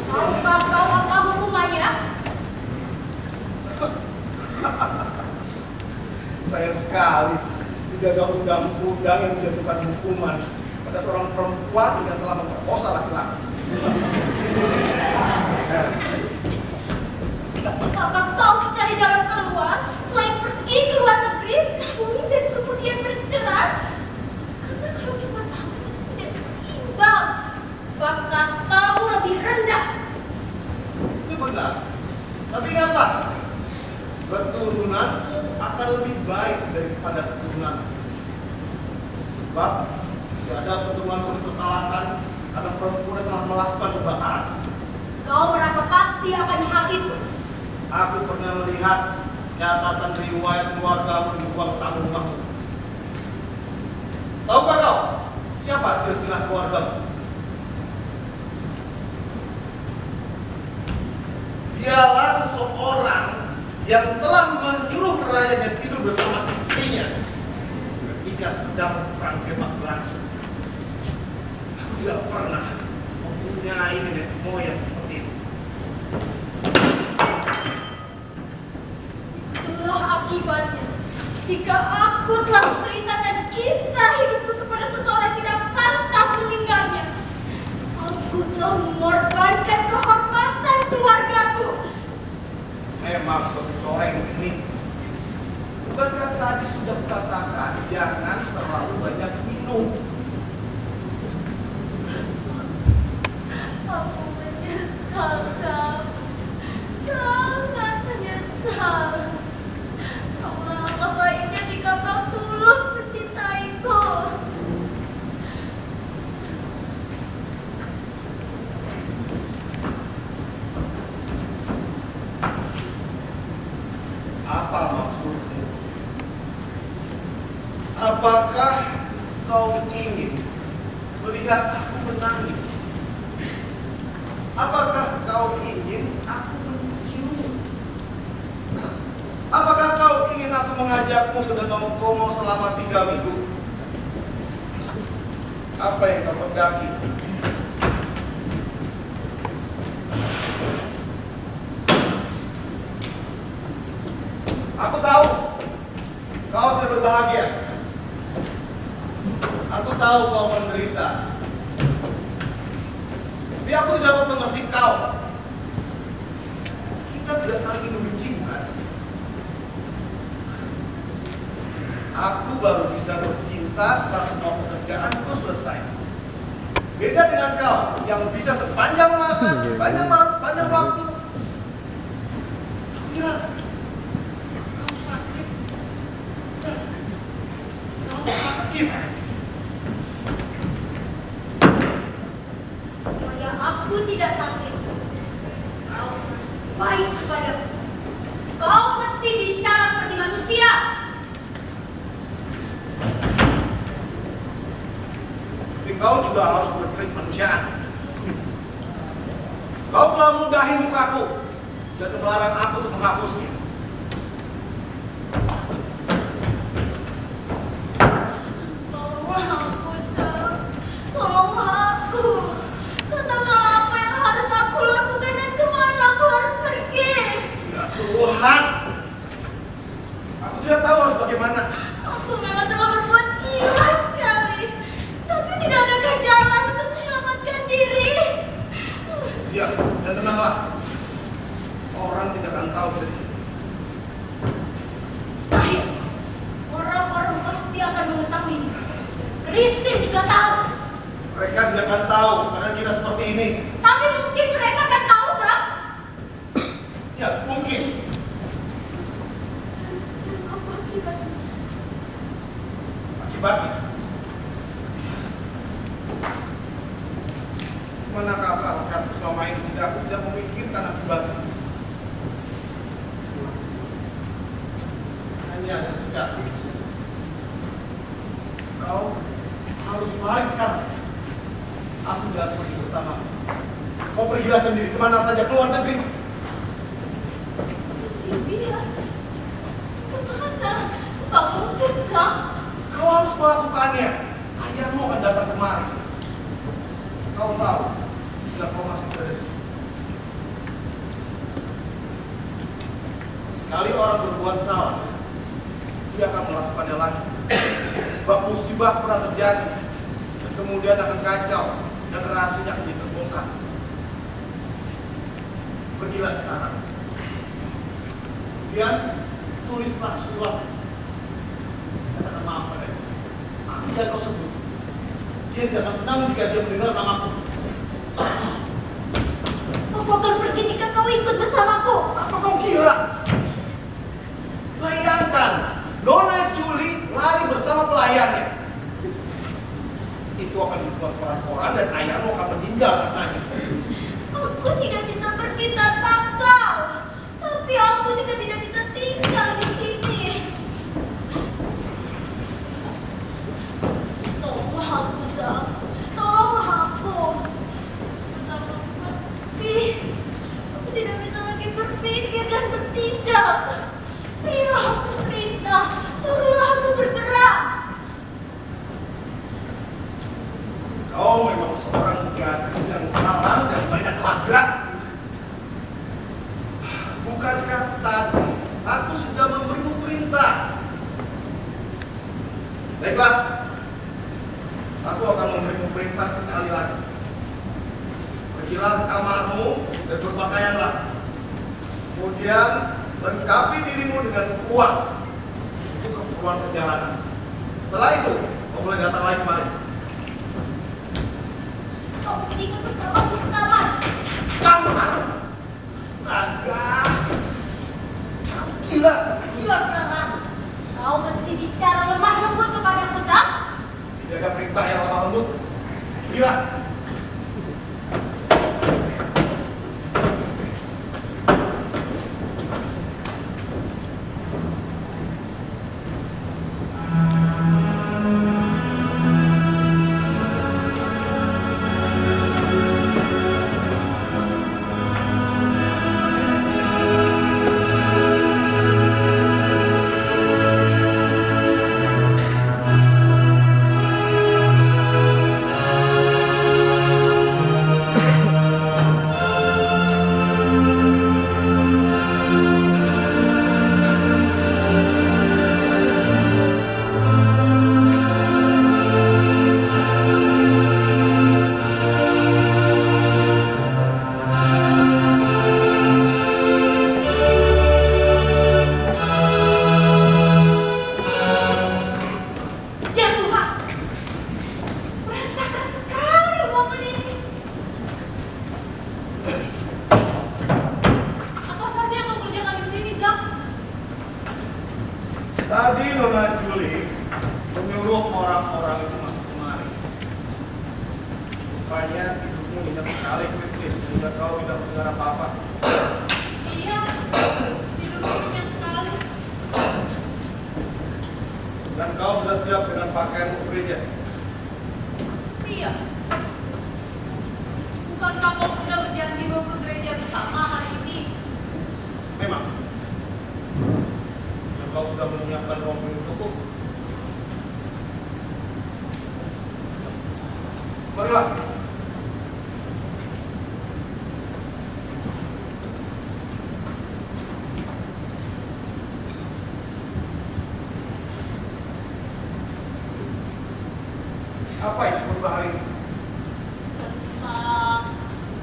[SPEAKER 3] Tahukah kau apa hukumannya?
[SPEAKER 1] Sayang sekali, tidak ada undang-undang yang menjatuhkan hukuman pada seorang perempuan yang telah memperkosa laki-laki.
[SPEAKER 3] Apakah kau mencari jalan keluar selain pergi ke luar negeri, kawin dan kemudian bercerai? Karena kalau di matamu tidak seimbang, bakat kamu lebih rendah.
[SPEAKER 1] Itu benar. Tapi ingatlah, keturunanku akan lebih baik daripada keturunan. Sebab tidak ada keturunan pun dipersalahkan karena perempuan telah melakukan kebakaran.
[SPEAKER 3] Kau merasa pasti akan hal itu?
[SPEAKER 1] Aku pernah melihat catatan riwayat keluargamu di ruang tamu rumahmu. Tahukah kau siapa silsilah keluargamu? Dialah seseorang yang telah menyuruh rakyatnya tidur bersama istrinya ketika sedang perang tembak berlangsung. Aku tidak pernah mempunyai nenek moyang seperti itu.
[SPEAKER 3] Itulah akibatnya. Jika aku telah menceritakan kisah hidupku kepada seseorang yang tidak pantas mendengarnya, aku telah mengorbankan kehormatan keluargaku.
[SPEAKER 1] Memang suatu coreng ini. Bukankah tadi sudah kukatakan jangan terlalu banyak minum?
[SPEAKER 3] Aku menyesal, Sam. Sangat menyesal. Kau alangkah baiknya jika kau tulus mencintaiku.
[SPEAKER 1] Apa maksudmu? Apakah kau ingin melihat aku menangis? Apakah kau ingin aku menciummu? Apakah kau ingin aku mengajakmu ke Danau Komo selama 3 minggu? Apa yang kau pendaki? Aku tahu kau tidak berbahagia. Aku tahu kau menderita. Tapi aku tidak dapat mengerti kau. Kita tidak saling membenci, bukan? Aku baru bisa bercinta setelah semua pekerjaanku selesai. Beda dengan kau yang bisa sepanjang makan, panjang waktu. Aku kira kau sakit. Kau sakit.
[SPEAKER 3] Supaya aku tidak sakit, kau baik kepadaku. Kau mesti bicara seperti manusia.
[SPEAKER 1] Tapi kau juga harus bertrik manusiaan. Kau telah mudahi mukaku dan melarang aku untuk menghapusnya.
[SPEAKER 3] Tolonglah aku, Sam. Tolonglah aku. Katakanlah apa yang harus aku lakukan dan kemana aku harus pergi.
[SPEAKER 1] Ya Tuhan, aku tidak tahu harus bagaimana.
[SPEAKER 3] Aku memang telah berbuat gila sekali. Tapi tidak adakah jalan untuk menyelamatkan diri?
[SPEAKER 1] Ya, dan tenanglah. Orang tidak akan tahu dari sini.
[SPEAKER 3] Mustahil. Orang-orang pasti akan mengetahuinya. Christine juga tahu.
[SPEAKER 1] Mereka tidak akan tahu karena kita seperti ini.
[SPEAKER 3] Tapi mungkin mereka akan tahu, Sam.
[SPEAKER 1] Ya, mungkin.
[SPEAKER 3] Apa akibatnya?
[SPEAKER 1] Akibatnya. Manakah akal sehatku selama ini sehingga aku tidak memikirkan akibatnya? Hanya ada jejak. Kau harus lari sekarang. Aku tidak pergi bersama. Kau pergilah sendiri kemana saja, keluar negeri.
[SPEAKER 3] Sendiri ya? Kemana? Tak mungkin, Sam.
[SPEAKER 1] Kau harus melakukannya. Ayahmu akan datang kemari. Kau tahu jika kau masih berada di sini. Sekali orang berbuat salah, dia akan melakukannya lagi. Sebab musibah pernah terjadi dan kemudian akan kacau dan rahasianya akan diterbongkar. Pergilah sekarang. Kemudian tulislah surat. Katakan maaf padanya. Aku tidak kau sebut. Dia tidak akan senang jika dia mendengar namaku.
[SPEAKER 3] Aku akan pergi jika kau ikut bersamaku.
[SPEAKER 1] Apa kau kira? Bayangkan,
[SPEAKER 3] Rio, perintah, suruhlah aku bergerak.
[SPEAKER 1] Kau memang seorang gadis yang malang dan banyak lagak. Bukankah tadi aku sudah memberimu perintah? Baiklah, aku akan memberimu perintah sekali lagi. Pergilah ke kamarmu dan berpakaianlah. Kemudian lengkapi dirimu dengan uang untuk keperluan perjalanan. Setelah itu, kau boleh datang lagi kemari.
[SPEAKER 3] Kau mesti ikut bersamaku ke kamar.
[SPEAKER 1] Kamar? Astaga! Kamu gila! Gila sekarang!
[SPEAKER 3] Kau mesti bicara lemah lembut kepadaku, Cak.
[SPEAKER 1] Tidak ada perintah yang lemah lembut. Gila!
[SPEAKER 2] Ya Tuhan, berantakan sekali ruangan ini. Apa saja yang kau kerjakan di sini, Zak?
[SPEAKER 1] Tadi Nona Juli menyuruh orang-orang itu masuk kemari. Rupanya hidupmu indah sekali, Christine, sehingga kau tidak mendengar apa-apa.
[SPEAKER 2] Iya, tidurnya kenyang sekali.
[SPEAKER 1] Dan kau sudah siap dengan pakaian gereja.
[SPEAKER 2] Iya. Bukankah kau sudah berjanji mau ke gereja bersama hari ini?
[SPEAKER 1] Memang. Dan kau sudah menyiapkan rompi untukku. Marilah. Apa isi khotbah hari ini?
[SPEAKER 2] Tentang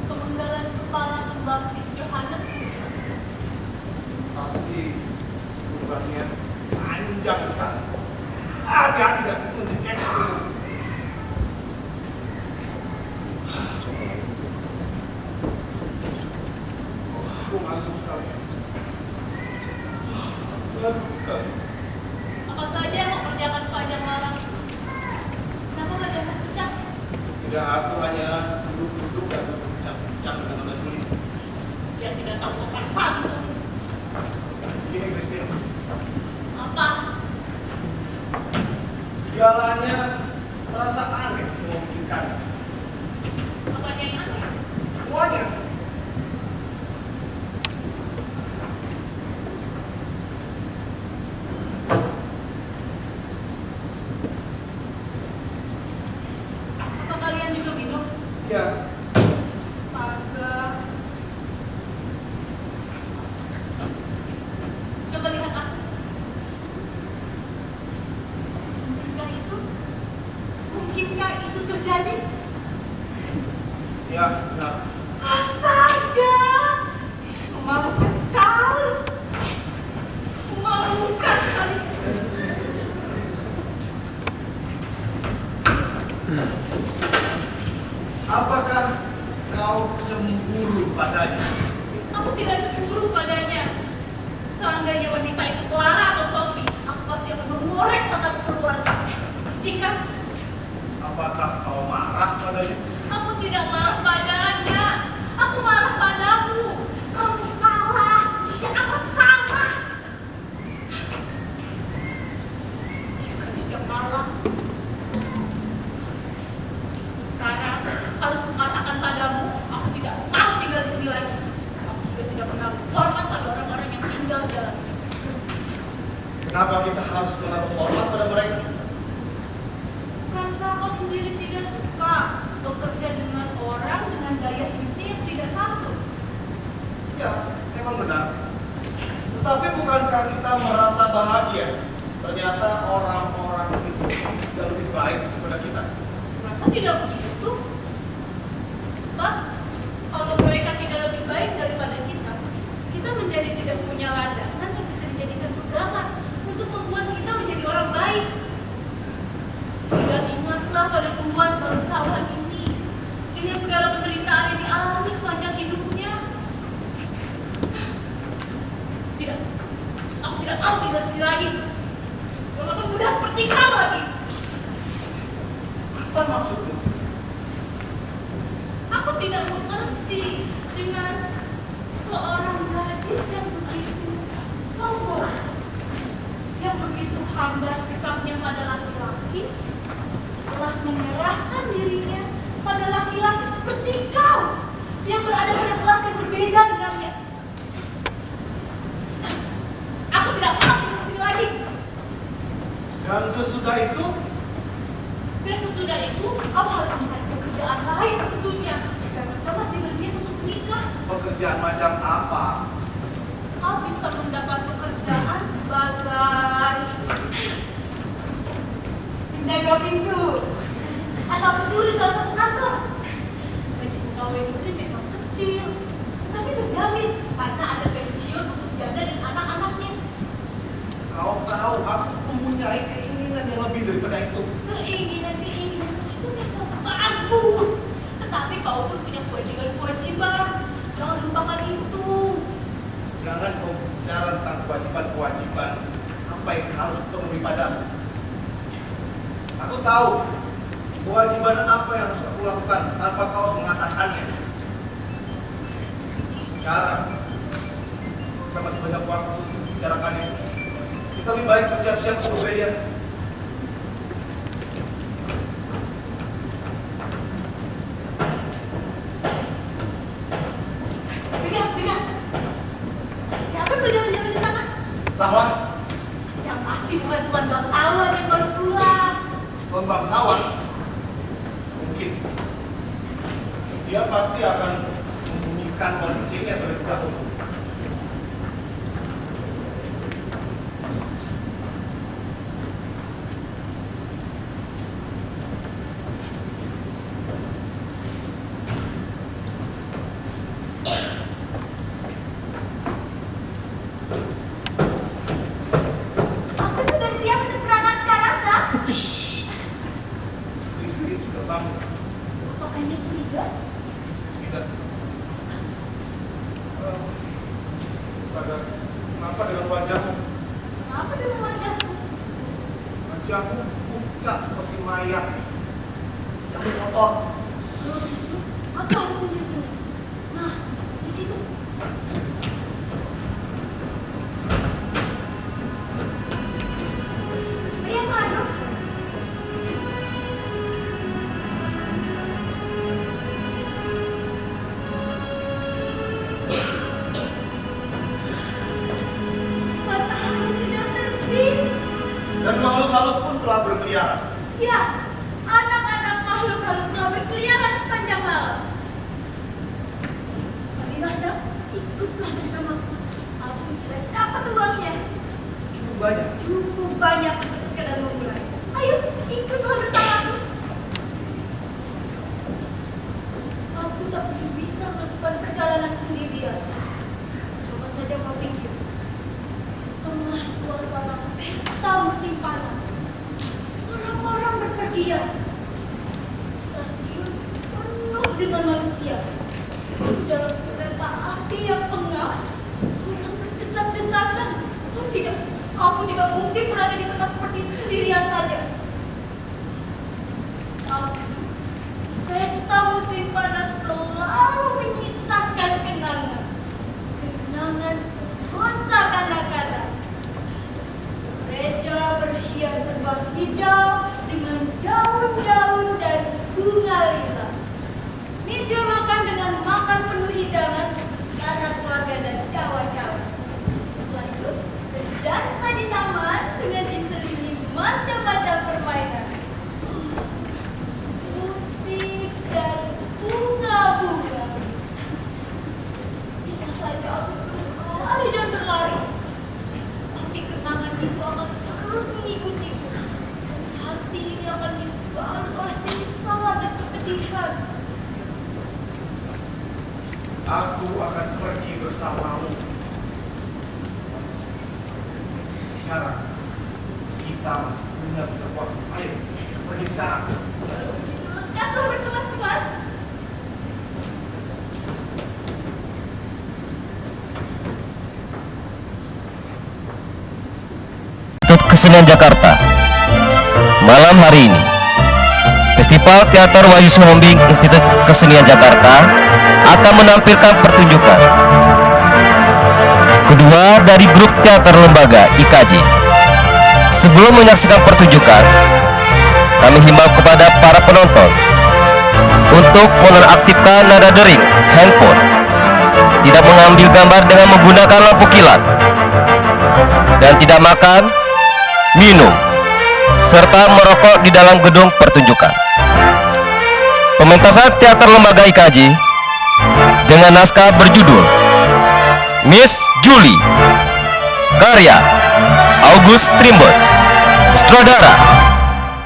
[SPEAKER 2] pemenggalan kepala pembaptis Yohanes.
[SPEAKER 1] Pasti khotbahnya panjang sekali. Hati-hati gak sih untuk cek dulu. Aku ngantuk sekali. Ngantuk sekali.
[SPEAKER 2] Apa saja yang kau kerjakan sepanjang malam? Kenapa wajahmu pucat?
[SPEAKER 1] Tidak, aku hanya duduk-duduk dan berbincang-bincang dengan Nona Juli.
[SPEAKER 2] Dia tidak tahu sopan santun.
[SPEAKER 1] Gini, Christine.
[SPEAKER 2] Apa?
[SPEAKER 1] Segalanya terasa aneh memungkinkan.
[SPEAKER 2] Apa yang aneh?
[SPEAKER 1] Semuanya.
[SPEAKER 2] Apa kalian juga minum?
[SPEAKER 1] Ya,
[SPEAKER 2] Astaga. Coba lihat aku. Mungkinkah itu terjadi?
[SPEAKER 1] ya, benar.
[SPEAKER 2] Astaga. Memalukan sekali. Memalukan sekali.
[SPEAKER 1] Apakah kau cemburu padanya?
[SPEAKER 2] Aku tidak cemburu padanya. Seandainya wanita itu Clara atau Sophie, aku pasti akan mengorek tata keluar. Jika
[SPEAKER 1] Apakah kau marah padanya?
[SPEAKER 2] aku tidak marah padanya,
[SPEAKER 1] Kenapa kita harus menaruh hormat pada mereka?
[SPEAKER 3] Karena kau sendiri tidak suka bekerja dengan orang dengan gaya hidup yang tidak santun.
[SPEAKER 1] Ya, memang benar. Tetapi bukankah kita merasa bahagia? Ternyata orang-orang itu tidak lebih baik daripada kita.
[SPEAKER 3] Merasa tidak begitu. Sebab kalau mereka tidak lebih baik daripada kita, kita menjadi tidak punya landasan yang bisa dijadikan pegangan untuk membuat kita menjadi orang baik. Dan ingatlah pada Tuhan bangsawan ini. Lihat segala penderitaan yang dialami sepanjang hidupnya. Tidak, aku tidak mau tinggal sini lagi. Walaupun mudah seperti kau lagi.
[SPEAKER 1] Apa maksudmu?
[SPEAKER 3] Aku tidak mengerti dengan seorang gadis yang begitu sombong, yang begitu hamba sikapnya pada laki-laki, telah menyerahkan dirinya pada laki-laki seperti kau yang berada pada kelas yang berbeda dengannya. Aku tidak mau tinggal di sini lagi.
[SPEAKER 1] Dan sesudah itu,
[SPEAKER 3] Kau harus mencari pekerjaan lain tentunya. Karena kau masih berniat untuk menikah.
[SPEAKER 1] pekerjaan macam apa?
[SPEAKER 3] Kau bisa mendapat pekerjaan sebagai penjaga pintu atau pesuruh salah satu kantor. Gaji pegawai itu memang kecil, tapi terjamin karena ada pensiun untuk janda dan anak-anaknya.
[SPEAKER 1] Kau tahu aku mempunyai keinginan yang lebih daripada itu.
[SPEAKER 3] Keinginan itu memang bagus, tetapi kau pun punya kewajiban. Jangan lupakan itu.
[SPEAKER 1] Jangan kau bicara tentang kewajiban-kewajiban. Apa yang harus dipenuhi padamu? Aku tahu kewajiban apa yang harus aku lakukan tanpa kau harus mengatakannya. Sekarang kita masih banyak waktu untuk membicarakan itu. Kita lebih baik bersiap-siap untuk berbeda.
[SPEAKER 3] Dengar. Siapa yang berjalan-jalan di sana?
[SPEAKER 1] Lawan
[SPEAKER 3] Yang pasti bukan tuan bangsawan yang baru pulang.
[SPEAKER 1] tuan bangsawan mungkin dia pasti akan membunyikan loncengnya terlebih dahulu.
[SPEAKER 3] Aku sudah siap untuk berangkat sekarang, Zak.
[SPEAKER 1] Istri sudah bangun.
[SPEAKER 3] Pokoknya curiga.
[SPEAKER 1] Tidak. Astaga, kenapa dengan wajahmu?
[SPEAKER 3] Apa dengan wajahku?
[SPEAKER 1] Wajahmu pucat seperti mayat yang kotor.
[SPEAKER 3] Aku harus mencucinya. Nah, di situ. Beri aku handuk. Matahari sudah terbit.
[SPEAKER 1] Dan makhluk halus pun telah berkeliaran.
[SPEAKER 3] Ya, anak-anak makhluk harus telah berkeliaran sepanjang malam. Marilah, Zak, ikutlah bersamaku. Aku sudah dapat uangnya.
[SPEAKER 1] Cukup banyak.
[SPEAKER 3] Cukup banyak untuk sekadar memulai. Ayo, ikutlah bersamaku. Aku tak bisa melakukan perjalanan sendirian. Coba saja kau pikir. Tengah suasana pesta musim panas, orang-orang berpergian. Stasiun penuh dengan manusia. Di dalam kereta api yang pengap, orang berdesak-desakan. Aku tidak mungkin berada di tempat seperti itu sendirian saja. Tapi pesta musim panas selalu menyisakan kenangan. Kenangan serosa kanak-kanak. Gereja berhias serba hijau dengan daun-daun dan bunga lila. Meja makan dengan makan penuh hidangan sanak keluarga dan kawan-kawan. Setelah itu berdansa di taman mengikutiku. Hati ini akan dibalut oleh penyesalan dan kepedihan.
[SPEAKER 1] Aku akan pergi bersamamu. Sekarang kita masih punya waktu. Ayo, pergi sekarang.
[SPEAKER 3] Kasar berkemas-kemas.
[SPEAKER 4] Institut Kesenian Jakarta. Malam hari ini, Festival Teater Wahyu Suhombing Institut Kesenian Jakarta akan menampilkan pertunjukan kedua dari grup teater lembaga IKJ. Sebelum menyaksikan pertunjukan, kami himbau kepada para penonton untuk menonaktifkan nada dering handphone, tidak mengambil gambar dengan menggunakan lampu kilat, dan tidak makan, minum, serta merokok di dalam gedung pertunjukan. Pementasan teater lembaga IKJ dengan naskah berjudul Miss Julie, karya August Strindberg, sutradara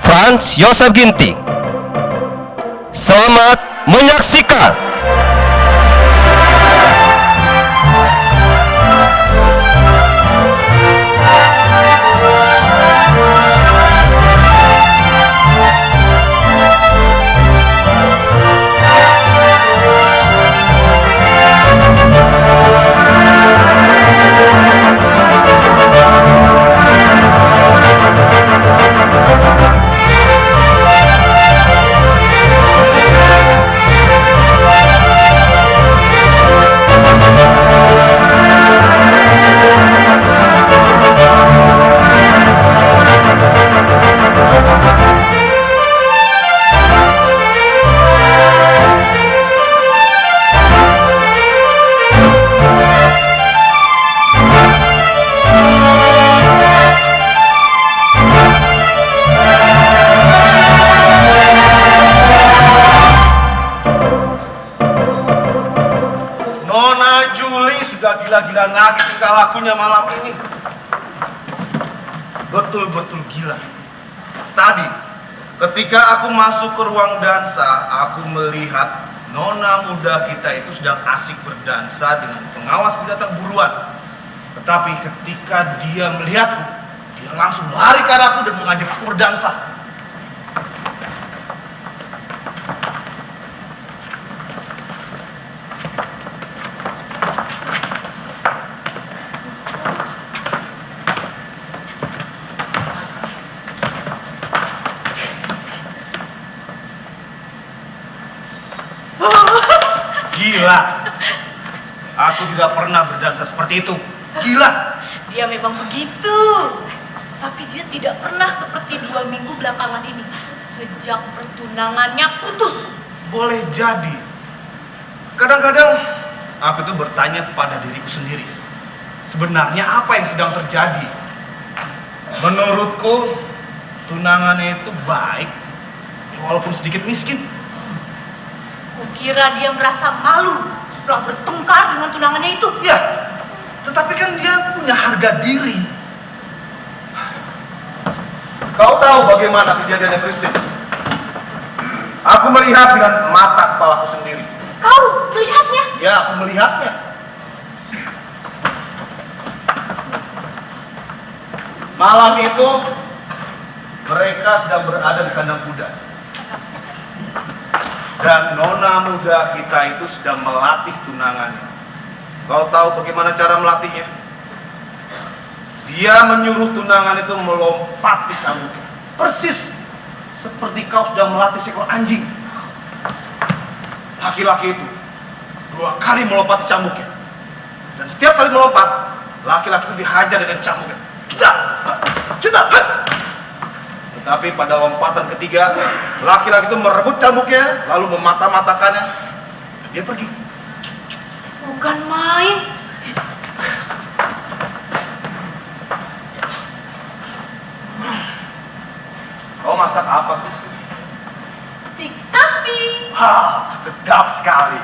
[SPEAKER 4] Franz Joseph Ginting. Selamat menyaksikan.
[SPEAKER 1] Gila-gilaan lagi tingkah lakunya malam ini. Betul-betul gila. Tadi, ketika aku masuk ke ruang dansa, aku melihat nona muda kita itu sedang asik berdansa dengan pengawas binatang buruan. Tetapi ketika dia melihatku, dia langsung lari ke arahku dan mengajak aku berdansa. Gila, aku tidak pernah berdansa seperti itu. Gila.
[SPEAKER 2] Dia memang begitu. Tapi dia tidak pernah seperti 2 minggu belakangan ini. Sejak pertunangannya putus.
[SPEAKER 1] Boleh jadi. Kadang-kadang aku tuh bertanya pada diriku sendiri. Sebenarnya apa yang sedang terjadi? Menurutku, tunangannya itu baik, walaupun sedikit miskin.
[SPEAKER 2] Kukira dia merasa malu setelah bertengkar dengan tunangannya itu.
[SPEAKER 1] Ya, tetapi kan dia punya harga diri. Kau tahu bagaimana kejadiannya Christine? Aku melihat dengan mata kepalaku sendiri.
[SPEAKER 2] Kau melihatnya?
[SPEAKER 1] Ya, aku melihatnya. Malam itu mereka sedang berada di kandang kuda. Dan nona muda kita itu sedang melatih tunangannya. Kau tahu bagaimana cara melatihnya? Dia menyuruh tunangan itu melompat di cambuknya. Persis seperti kau sedang melatih seekor anjing. Laki-laki itu 2 kali melompat di cambuknya. Dan setiap kali melompat, laki-laki itu dihajar dengan cambuknya. Cedak! Cedak! Tapi pada lompatan ketiga, laki-laki itu merebut cambuknya, lalu memata-matakannya. Dia pergi.
[SPEAKER 2] Bukan main.
[SPEAKER 1] Kau masak apa, Gusti?
[SPEAKER 2] Stik sapi.
[SPEAKER 1] Wah, sedap sekali.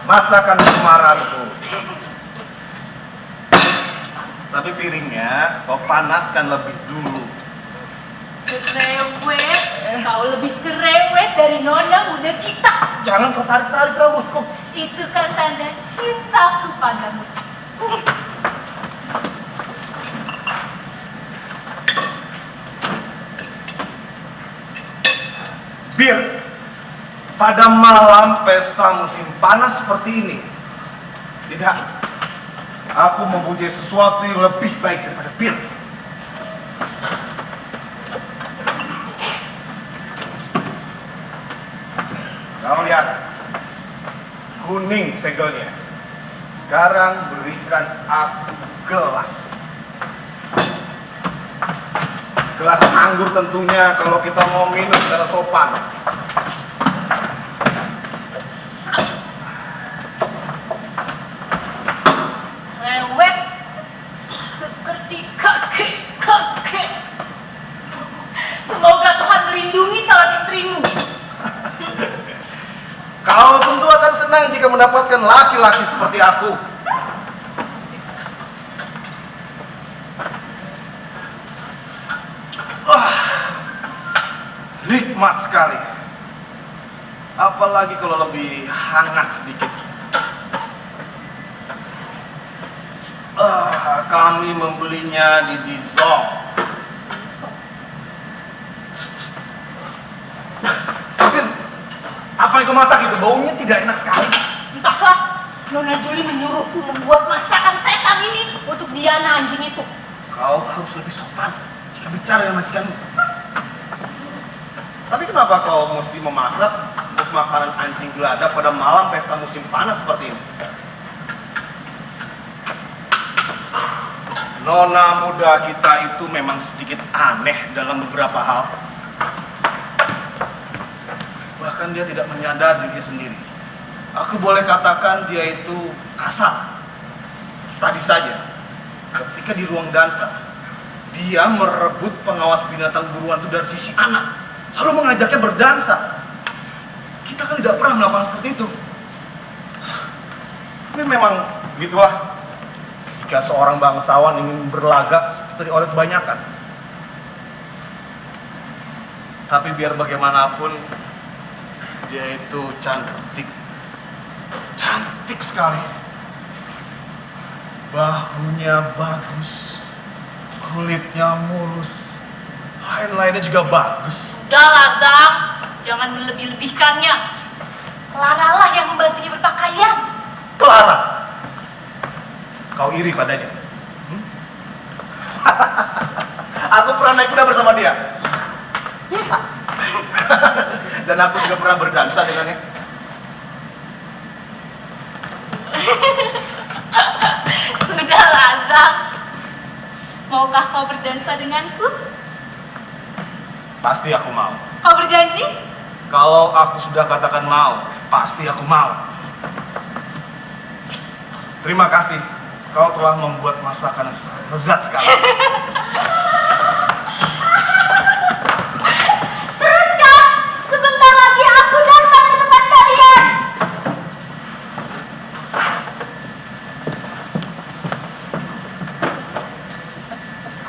[SPEAKER 1] Masakan kemarahanku. Tapi piringnya kau panaskan lebih dulu.
[SPEAKER 2] Cerewet, kau lebih cerewet dari nona muda kita.
[SPEAKER 1] Jangan kau tarik-tarik rambutku.
[SPEAKER 2] Itu kan tanda cintaku padamu.
[SPEAKER 1] Bir, pada malam pesta musim panas seperti ini, tidak, aku mempunyai sesuatu yang lebih baik daripada bir. Kau lihat, kuning segelnya. Sekarang berikan aku gelas. Gelas anggur tentunya kalau kita mau minum secara sopan.
[SPEAKER 2] Cerewet, seperti kakek. Semoga Tuhan melindungi calon istrimu.
[SPEAKER 1] Kau tentu akan senang jika mendapatkan laki-laki seperti aku. Wah, nikmat sekali. Apalagi kalau lebih hangat sedikit. Kami membelinya di Dizong. Apa yang kau masak itu? Baunya tidak enak sekali.
[SPEAKER 2] Entahlah, Nona Juli menyuruhku membuat masakan setan ini untuk Diana anjing itu.
[SPEAKER 1] Kau harus lebih sopan jika bicara dengan majikanmu. Tapi kenapa kau mesti memasak untuk makanan anjing gelada pada malam pesta musim panas seperti ini? Nona muda kita itu memang sedikit aneh dalam beberapa hal. Bahkan dia tidak menyadari dirinya sendiri. Aku boleh katakan dia itu kasar. Tadi saja, ketika di ruang dansa, dia merebut pengawas binatang buruan itu dari sisi anak, lalu mengajaknya berdansa. Kita kan tidak pernah melakukan seperti itu. Tapi memang gitulah. Jika seorang bangsawan ingin berlagak seperti oleh kebanyakan. Tapi biar bagaimanapun, dia itu cantik. Cantik sekali. Bahunya bagus. Kulitnya mulus. Lain-lainnya juga bagus.
[SPEAKER 2] Udahlah, Zak. Jangan melebih-lebihkannya. Clara lah yang membantunya berpakaian.
[SPEAKER 1] Clara, kau iri padanya? Aku pernah naik kuda bersama dia. Dan aku juga pernah berdansa dengannya.
[SPEAKER 2] Sudahlah, Zak. Maukah kau berdansa denganku?
[SPEAKER 1] Pasti aku mau.
[SPEAKER 2] Kau berjanji?
[SPEAKER 1] Kalau aku sudah katakan mau, pasti aku mau. Terima kasih, kau telah membuat masakan yang sangat lezat sekali.
[SPEAKER 3] Terus Kak, sebentar lagi aku datang ke tempat kalian.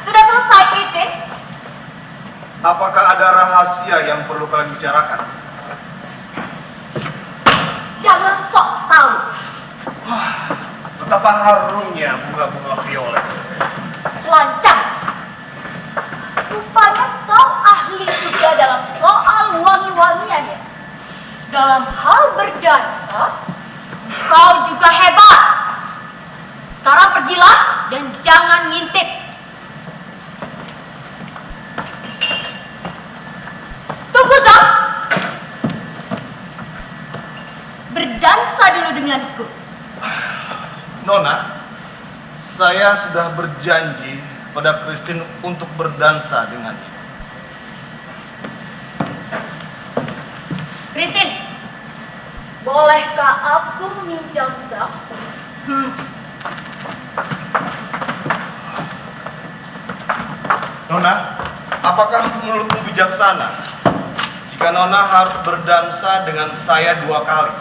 [SPEAKER 3] Sudah selesai, Christine?
[SPEAKER 1] Apakah ada rahasia yang perlu kalian bicarakan?
[SPEAKER 3] Jangan sok tahu.
[SPEAKER 1] Betapa harumnya bunga-bunga violet.
[SPEAKER 3] Lancang. Rupanya kau ahli juga dalam soal wangi-wangian ya. Dalam hal berdansa, kau juga hebat. Sekarang pergilah dan jangan ngintip. Tunggu, Zak. Berdansa dulu denganku.
[SPEAKER 1] Nona, saya sudah berjanji pada Christine untuk berdansa dengannya.
[SPEAKER 3] Christine, bolehkah aku meminjam Zak?
[SPEAKER 1] Nona, apakah menurutmu bijaksana jika Nona harus berdansa dengan saya 2 kali?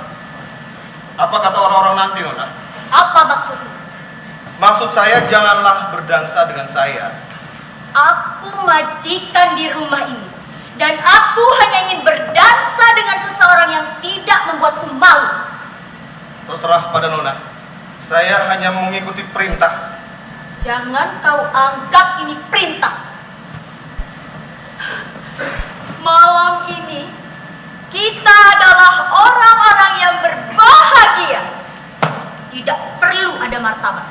[SPEAKER 1] Apa kata orang-orang nanti, Nona?
[SPEAKER 3] Apa maksudmu?
[SPEAKER 1] Maksud saya janganlah berdansa dengan saya.
[SPEAKER 2] Aku majikan di rumah ini. Dan aku hanya ingin berdansa dengan seseorang yang tidak membuatku malu.
[SPEAKER 1] Terserah pada Nona. Saya hanya mengikuti perintah.
[SPEAKER 2] Jangan kau anggap ini perintah. Malam ini kita adalah orang-orang yang berbahagia. Tidak perlu ada martabat.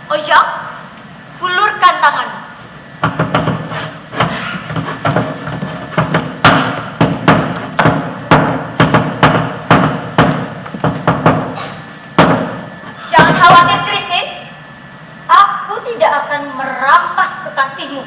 [SPEAKER 2] Ojak, ulurkan tanganmu. Jangan khawatir, Christine. Aku tidak akan merampas kekasihmu.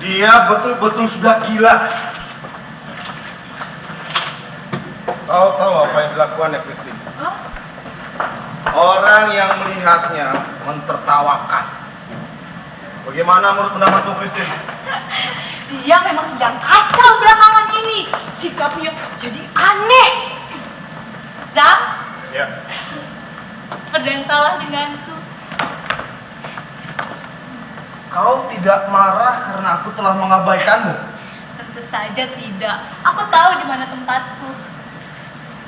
[SPEAKER 1] Dia betul-betul sudah gila. Kau tahu apa yang dilakukannya, Christine? Orang yang melihatnya mentertawakan. Bagaimana menurut pendapatmu, Christine?
[SPEAKER 2] Dia memang sedang kacau belakangan ini. Sikapnya jadi aneh. Zam,
[SPEAKER 1] Ya.
[SPEAKER 2] berdansalah denganku.
[SPEAKER 1] Kau tidak marah karena aku telah mengabaikanmu.
[SPEAKER 2] Tentu saja tidak. Aku tahu di mana tempatku.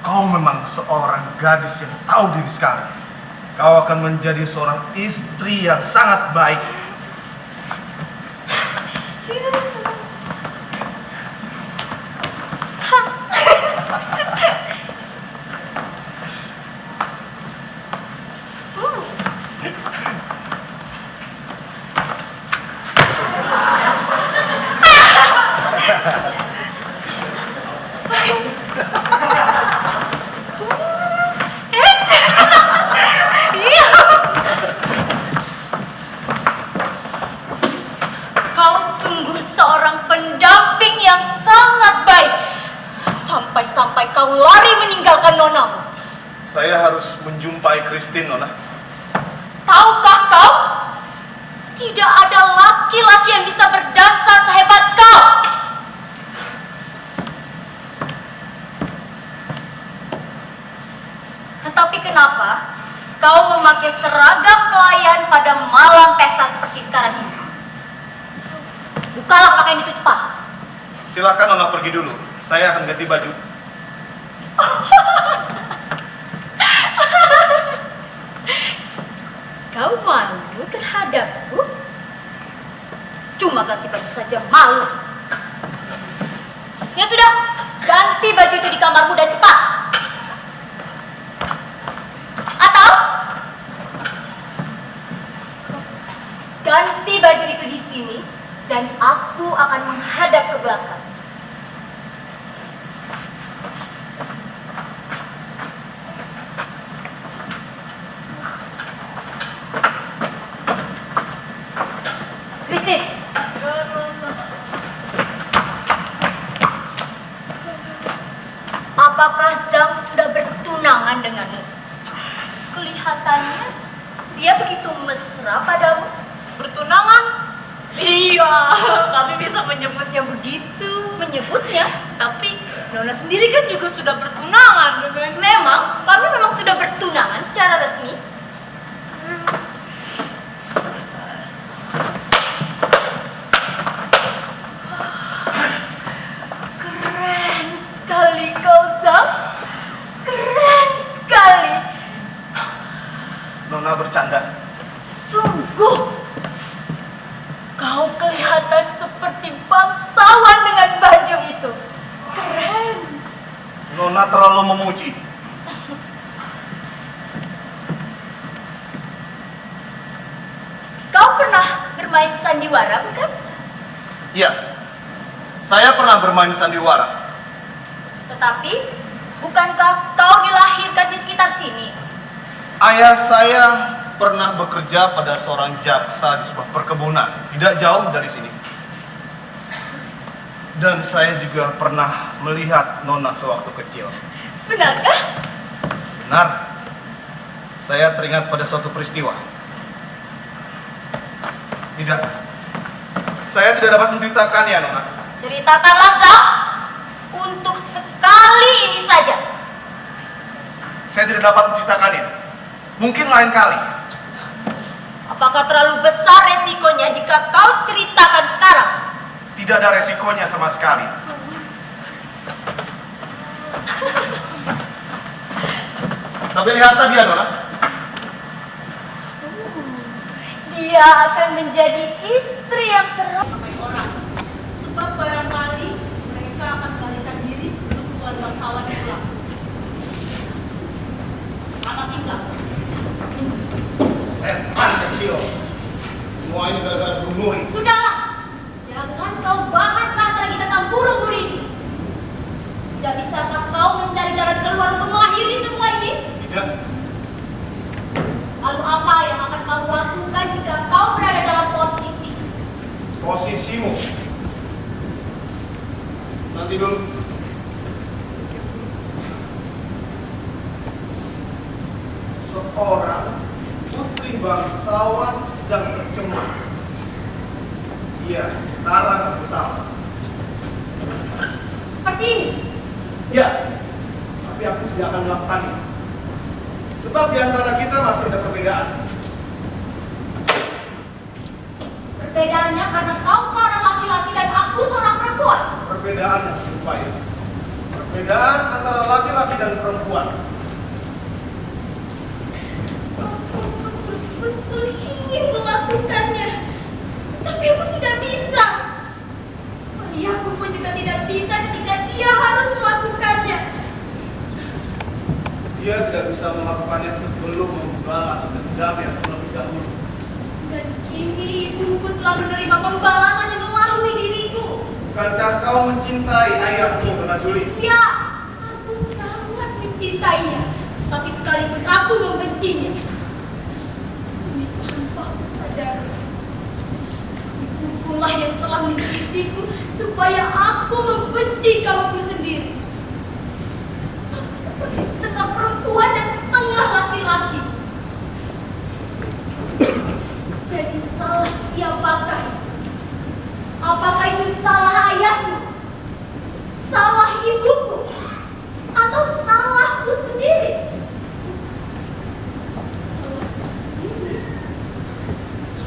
[SPEAKER 1] Kau memang seorang gadis yang tahu diri sekali. Kau akan menjadi seorang istri yang sangat baik.
[SPEAKER 2] Kau sungguh seorang pendamping yang sangat baik. Sampai-sampai kau lari meninggalkan nonamu.
[SPEAKER 1] Saya harus menjumpai Christine, Nona.
[SPEAKER 2] Tahukah kau? Tidak ada laki-laki yang bisa berdansa sehebat kau. Tetapi kenapa kau memakai seragam pelayan pada malam pesta seperti sekarang ini? Bukalah pakaian pakaian itu cepat.
[SPEAKER 1] Silakan Nona pergi dulu. Saya akan ganti baju.
[SPEAKER 2] Kau malu terhadapku? Cuma ganti baju saja malu. Ya sudah, ganti baju itu di kamarmu dan cepat. Atau ganti baju itu di sini dan aku akan menghadap ke belakang. Christine. Apakah Zhang sudah bertunangan denganmu? Kelihatannya dia begitu mesra padamu. Bertunangan? Iya, kami bisa menyebutnya begitu. Menyebutnya? Tapi Nona sendiri kan juga sudah bertunangan dengan... Kami memang sudah bertunangan secara resmi. Keren sekali kau, Zhang. Keren sekali.
[SPEAKER 1] Nona bercanda.
[SPEAKER 2] Sungguh, kau kelihatan seperti bangsawan dengan baju itu. Keren.
[SPEAKER 1] Nona terlalu memuji.
[SPEAKER 2] Kau pernah bermain sandiwara, bukan?
[SPEAKER 1] Iya, saya pernah bermain sandiwara.
[SPEAKER 2] Tetapi, bukankah kau dilahirkan di sekitar sini?
[SPEAKER 1] Ayah saya pernah bekerja pada seorang jaksa di sebuah perkebunan, tidak jauh dari sini. Dan saya juga pernah melihat Nona sewaktu kecil.
[SPEAKER 2] Benarkah?
[SPEAKER 1] Benar. Saya teringat pada suatu peristiwa. Tidak. Saya tidak dapat menceritakannya, Nona.
[SPEAKER 2] Ceritakanlah, Zhang. Untuk sekali ini saja.
[SPEAKER 1] Saya tidak dapat menceritakannya. Mungkin lain kali.
[SPEAKER 2] Apakah terlalu besar resikonya jika kau ceritakan sekarang?
[SPEAKER 1] Tidak ada resikonya sama sekali. Tapi lihat tadi ya, Nona.
[SPEAKER 2] Dia akan menjadi istri yang ramai orang. Sebab barangkali mereka akan melarikan diri sebelum tuan bangsawan pulang. Selamat tinggal.
[SPEAKER 1] Setan kecil. Semua ini gara-gara Bunuri.
[SPEAKER 3] Sudahlah, jangan kau bahas lagi tentang burung ini. Tidak bisakah kau mencari jalan keluar untuk mengakhiri semua ini?
[SPEAKER 1] Tidak.
[SPEAKER 3] Lalu apa yang akan kau lakukan jika kau berada dalam posisi?
[SPEAKER 1] Posisimu. Nanti dulu. Seorang putri bangsawan sedang tercemar. Iya, sekarang aku tahu.
[SPEAKER 3] Seperti ini.
[SPEAKER 1] Ya, tapi aku tidak akan melakukannya. Sebab di antara kita masih ada perbedaan.
[SPEAKER 3] Perbedaannya karena kau seorang laki-laki dan aku seorang perempuan.
[SPEAKER 1] Perbedaan yang serupa ya. Perbedaan antara laki-laki dan perempuan.
[SPEAKER 3] Aku betul-betul ingin melakukannya, tapi aku tidak bisa. Ayahku pun juga tidak bisa ketika dia harus melakukannya.
[SPEAKER 1] Dia tidak bisa melakukannya sebelum membalas dendam yang terlebih dahulu.
[SPEAKER 3] Dan kini ibuku telah menerima pembalasan yang melalui diriku.
[SPEAKER 1] Bukankah kau mencintai ayahmu, Nona Juli?
[SPEAKER 3] Ya, aku sangat mencintainya, tapi sekaligus aku membencinya. Ini tanpa aku sadar. Ibukulah yang telah mendidikku supaya aku membenci kaumku sendiri. Aku seperti setengah perempuan dan setengah laki-laki. Jadi salah siapakah? Apakah itu salah ayahku? Salah ibuku? Atau salahku sendiri? Salahku sendiri?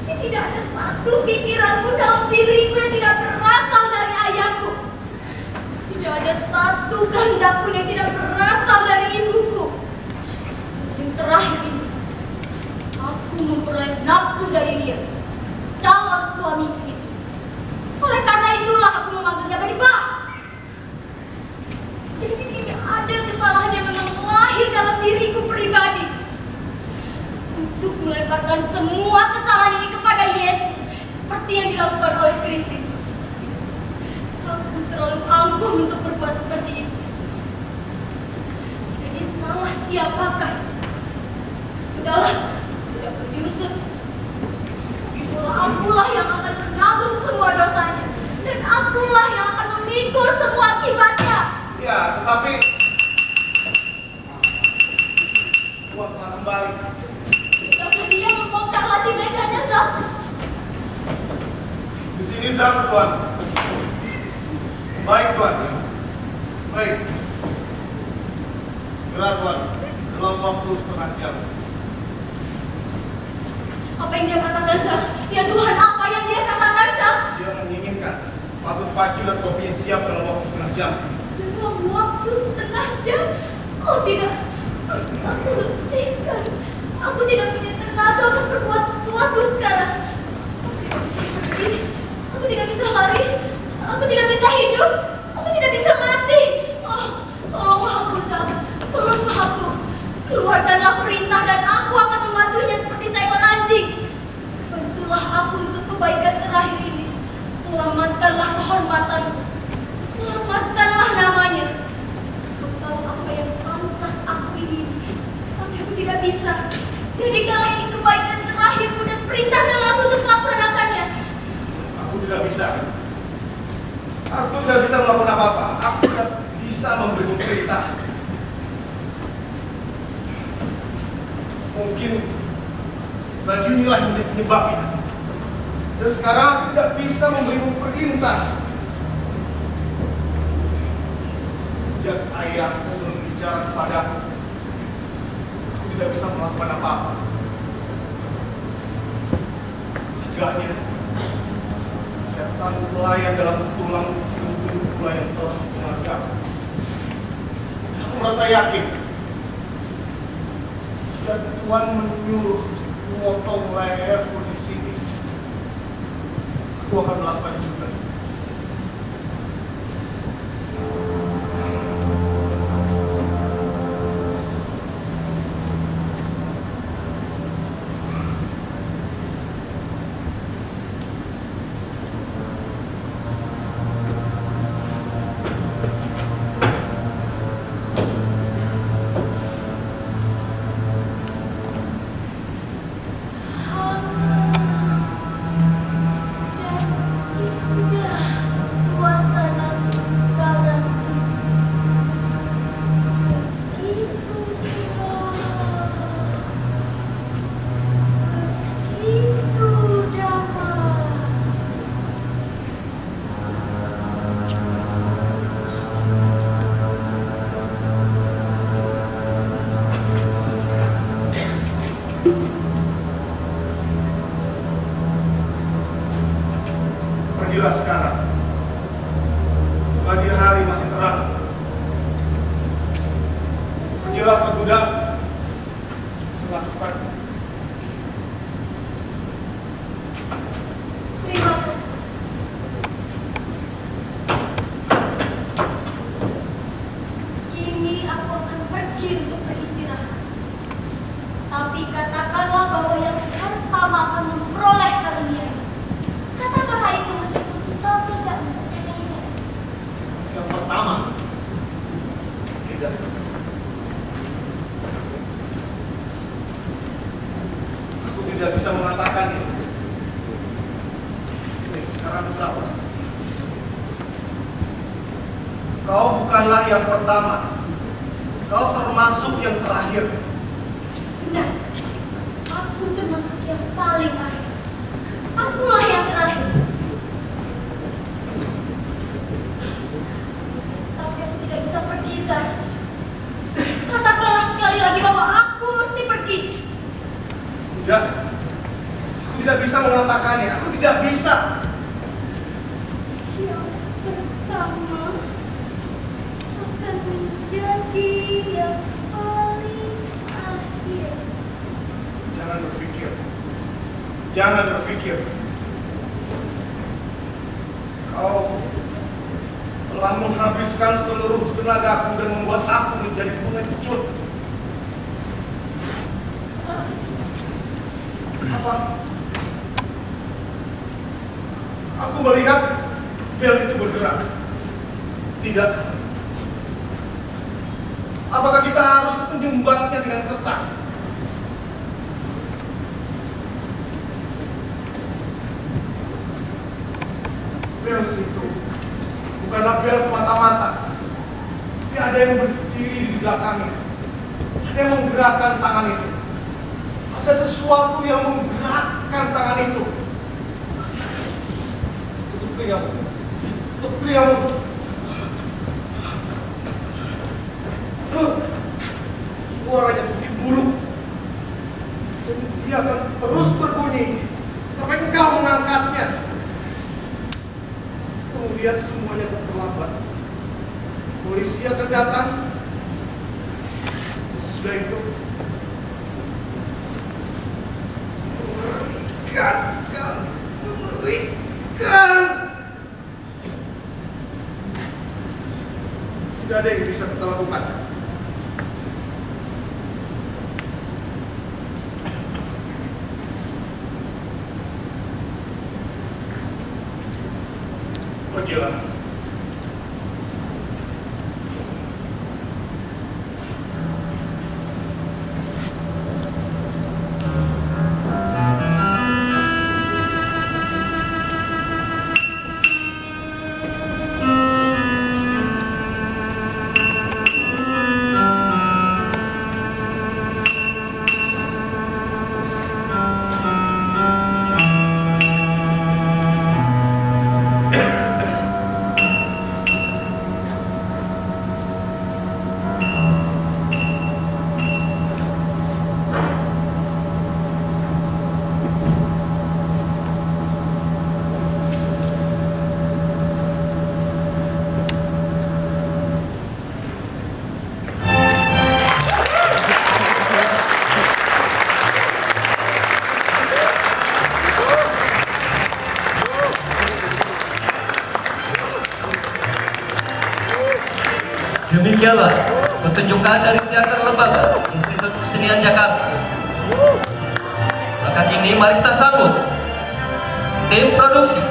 [SPEAKER 3] Tapi tidak ada satu pikiranku dalam diriku yang tidak berasa ada satu kehendak pun yang tidak berasal dari ibuku. Yang terakhir ini, aku memperoleh nafsu dari dia, calon suamiku itu. Oleh karena itulah aku memanggilnya Badibah. Jadi tidak ada kesalahan yang memang lahir dalam diriku pribadi. Untuk melemparkan semua kesalahan ini kepada Yesus, seperti yang dilakukan oleh Kristus. Aku terlalu angkuh untuk berbuat seperti itu. Jadi salah siapakah? Sudahlah, tidak perlu diusut. Itulah akulah yang akan menanggung semua dosanya, dan akulah yang akan memikul semua akibatnya.
[SPEAKER 1] Ya, tetapi uang telah kembali.
[SPEAKER 3] Tapi dia membongkar laci mejanya, Zak.
[SPEAKER 1] Di sini Zak, Tuan. Baik, Tuan. Baik. Gelar, Tuan. Dalam waktu setengah jam.
[SPEAKER 3] Apa yang dia katakan, Zak? Ya Tuhan, apa yang dia katakan, Zak?
[SPEAKER 1] Dia menginginkan sepatu pacu dan topinya siap dalam waktu setengah jam.
[SPEAKER 3] Dalam waktu setengah jam? Oh tidak, aku letih sekali. Aku tidak punya tenaga untuk berbuat sesuatu sekarang. Aku tidak bisa pergi, aku tidak bisa lari, aku tidak bisa hidup, aku tidak bisa mati. Oh, tolonglah aku, Zak. Tolonglah aku. Keluarkanlah perintah dan aku akan membantunya seperti seekor anjing. Bantulah aku untuk kebaikan terakhir ini. Selamatkanlah kehormatanku. Selamatkanlah namanya. Aku tahu apa yang pantas aku ini, tapi aku tidak bisa. Jadikanlah ini kebaikan terakhirku dan perintahkanlah aku untuk melaksanakannya.
[SPEAKER 1] Aku tidak bisa. Aku tidak bisa melakukan apa-apa. Aku tidak bisa memberi perintah. Mungkin baju inilah yang menjadi penyebabnya. Dan sekarang aku tidak bisa memberi perintah. Sejak ayahku berbicara kepadaku, aku tidak bisa melakukan apa-apa. Agaknya setan pelayan dalam tulang punggung pula yang telah mengajar. Aku merasa yakin jika Tuhan menyuruh memotong leherku di sini, aku akan melakukan juga.
[SPEAKER 3] Suasana sekarang begitu damai.
[SPEAKER 1] Pergilah sekarang, selagi hari masih terang. Pergilah ke gudang, lakukan.
[SPEAKER 3] Terima kasih. Kini aku akan pergi untuk beristirahat. Tapi katakanlah bahwa yang pertama akan memperoleh karunia. Katakanlah itu meskipun kau tidak mempercayainya.
[SPEAKER 1] Yang pertama, tidak. Aku tidak bisa mengatakannya. Ini sekarang berapa? Kau bukanlah yang pertama. Kau termasuk yang terakhir.
[SPEAKER 3] Benar. Aku termasuk yang paling akhir. Akulah yang terakhir. Tapi aku tidak bisa pergi, Zak. Katakanlah sekali lagi bahwa aku mesti pergi.
[SPEAKER 1] Tidak. Aku tidak bisa mengatakannya. Aku tidak bisa.
[SPEAKER 3] Yang pertama,
[SPEAKER 1] Kau telah menghabiskan seluruh tenagaku dan membuat aku menjadi pengecut. Apa? Aku melihat bel itu bergerak. Tidak. Apakah kita harus menyumbatnya dengan kertas? Bel itu bukanlah bel semata-mata. Tapi ada yang berdiri di belakangnya. Ada yang menggerakkan tangan itu. Ada sesuatu yang menggerakkan tangan itu. Tutup telingamu. Tutup telingamu. Suaranya seperti burung. Dan dia akan terus berbunyi sampai engkau mengangkatnya. Kemudian semuanya akan terlambat. Polisi akan datang. Sesudah itu mengerikan sekali. Mengerikan. Tidak ada yang bisa kita lakukan. Pergilah.
[SPEAKER 5] Demikianlah pertunjukan dari Teater Lembaga Institut Kesenian Jakarta. Maka kini mari kita sambut tim produksi.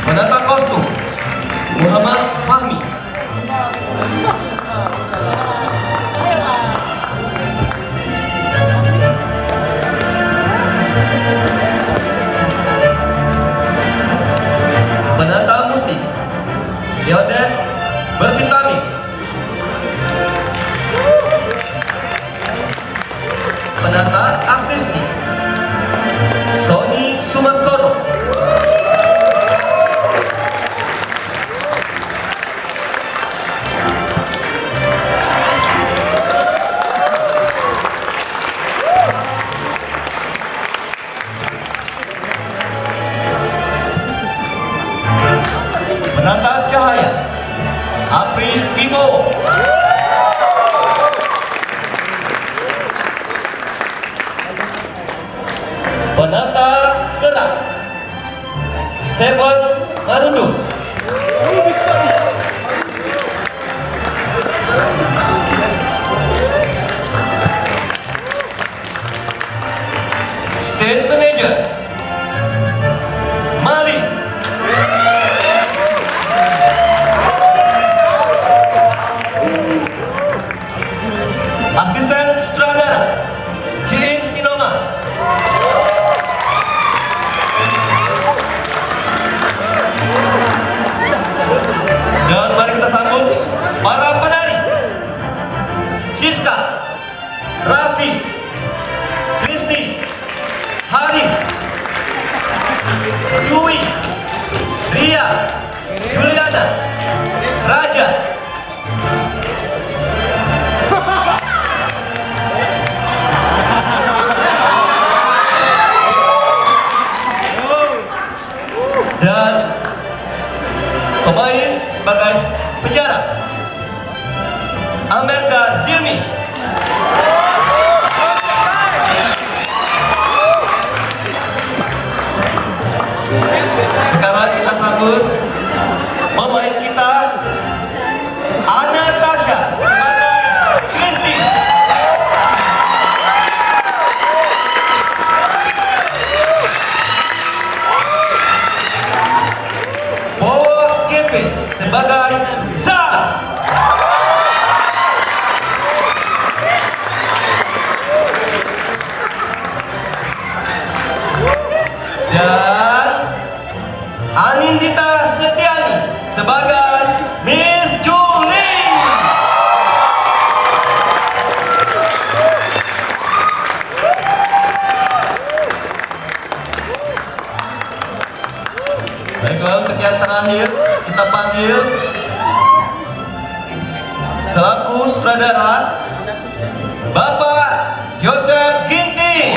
[SPEAKER 5] Penata kostum Muhammad Fahmi. Penata musik Yodet Bervitamin. Penata artistik Sony Sumarsono. Penata cahaya Apri Wibowo. Penata gerak Seven Marundus. Stage manager Mali. Asisten sutradara James Sinoma. pegawai penjara. Ahmed dan Hilmi. Sekarang kita sambut pemain kita, Ana Tasha sebagai Kristi. Bowo Kepe sebagai Zah. Dan Anindita Setiani sebagai Miss Julie. Baiklah, untuk yang terakhir kita panggil selaku sutradara Bapak Joseph Ginting.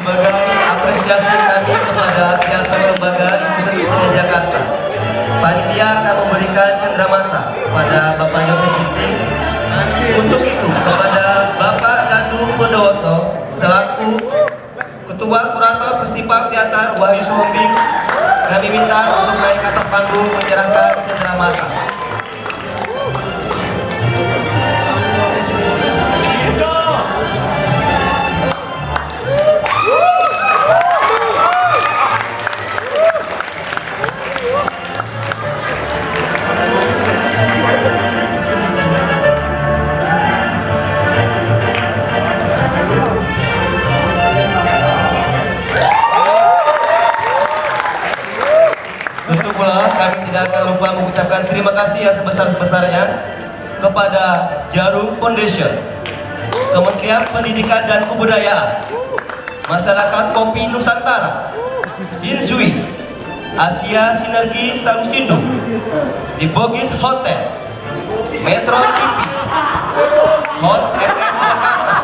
[SPEAKER 5] Sebagai apresiasi kami kepada Teater Lembaga Institut Seni Jakarta, panitia akan memberikan cenderamata kepada Bapak Joseph Ginting. Untuk itu, kepada Bapak Gandung Bondowoso selaku Ketua Kurator Festival Teater Wahyu Suhombing, kami minta untuk naik ke atas panggung menyerahkan cenderamata. Tentu pula kami tidak akan lupa mengucapkan terima kasih yang sebesar-besarnya kepada Jarum Foundation, Kementerian Pendidikan dan Kebudayaan, Masyarakat Kopi Nusantara, Shinsui, Asia Sinergi Salusindo, di Bogis Hotel, Metro TV, Hot FM Jakarta,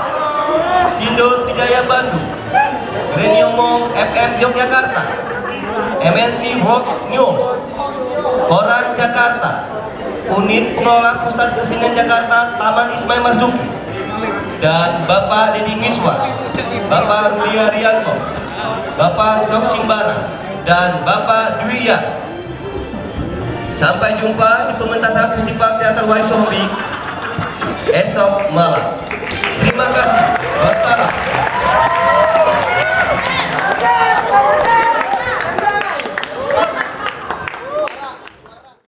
[SPEAKER 5] Sindo Trijaya Bandung, Greniomo FM Yogyakarta, MNC World News, Koran Jakarta, Unit Pengelola Pusat Kesenian Jakarta Taman Ismail Marzuki, dan Bapak Deddy Miswar, Bapak Rudi Arianto, Bapak Jok Simbara, dan Bapak Dwiya. Sampai jumpa di pementasan Festival Teater Wahyu Suhombing esok malam. Terima kasih. Wassalam.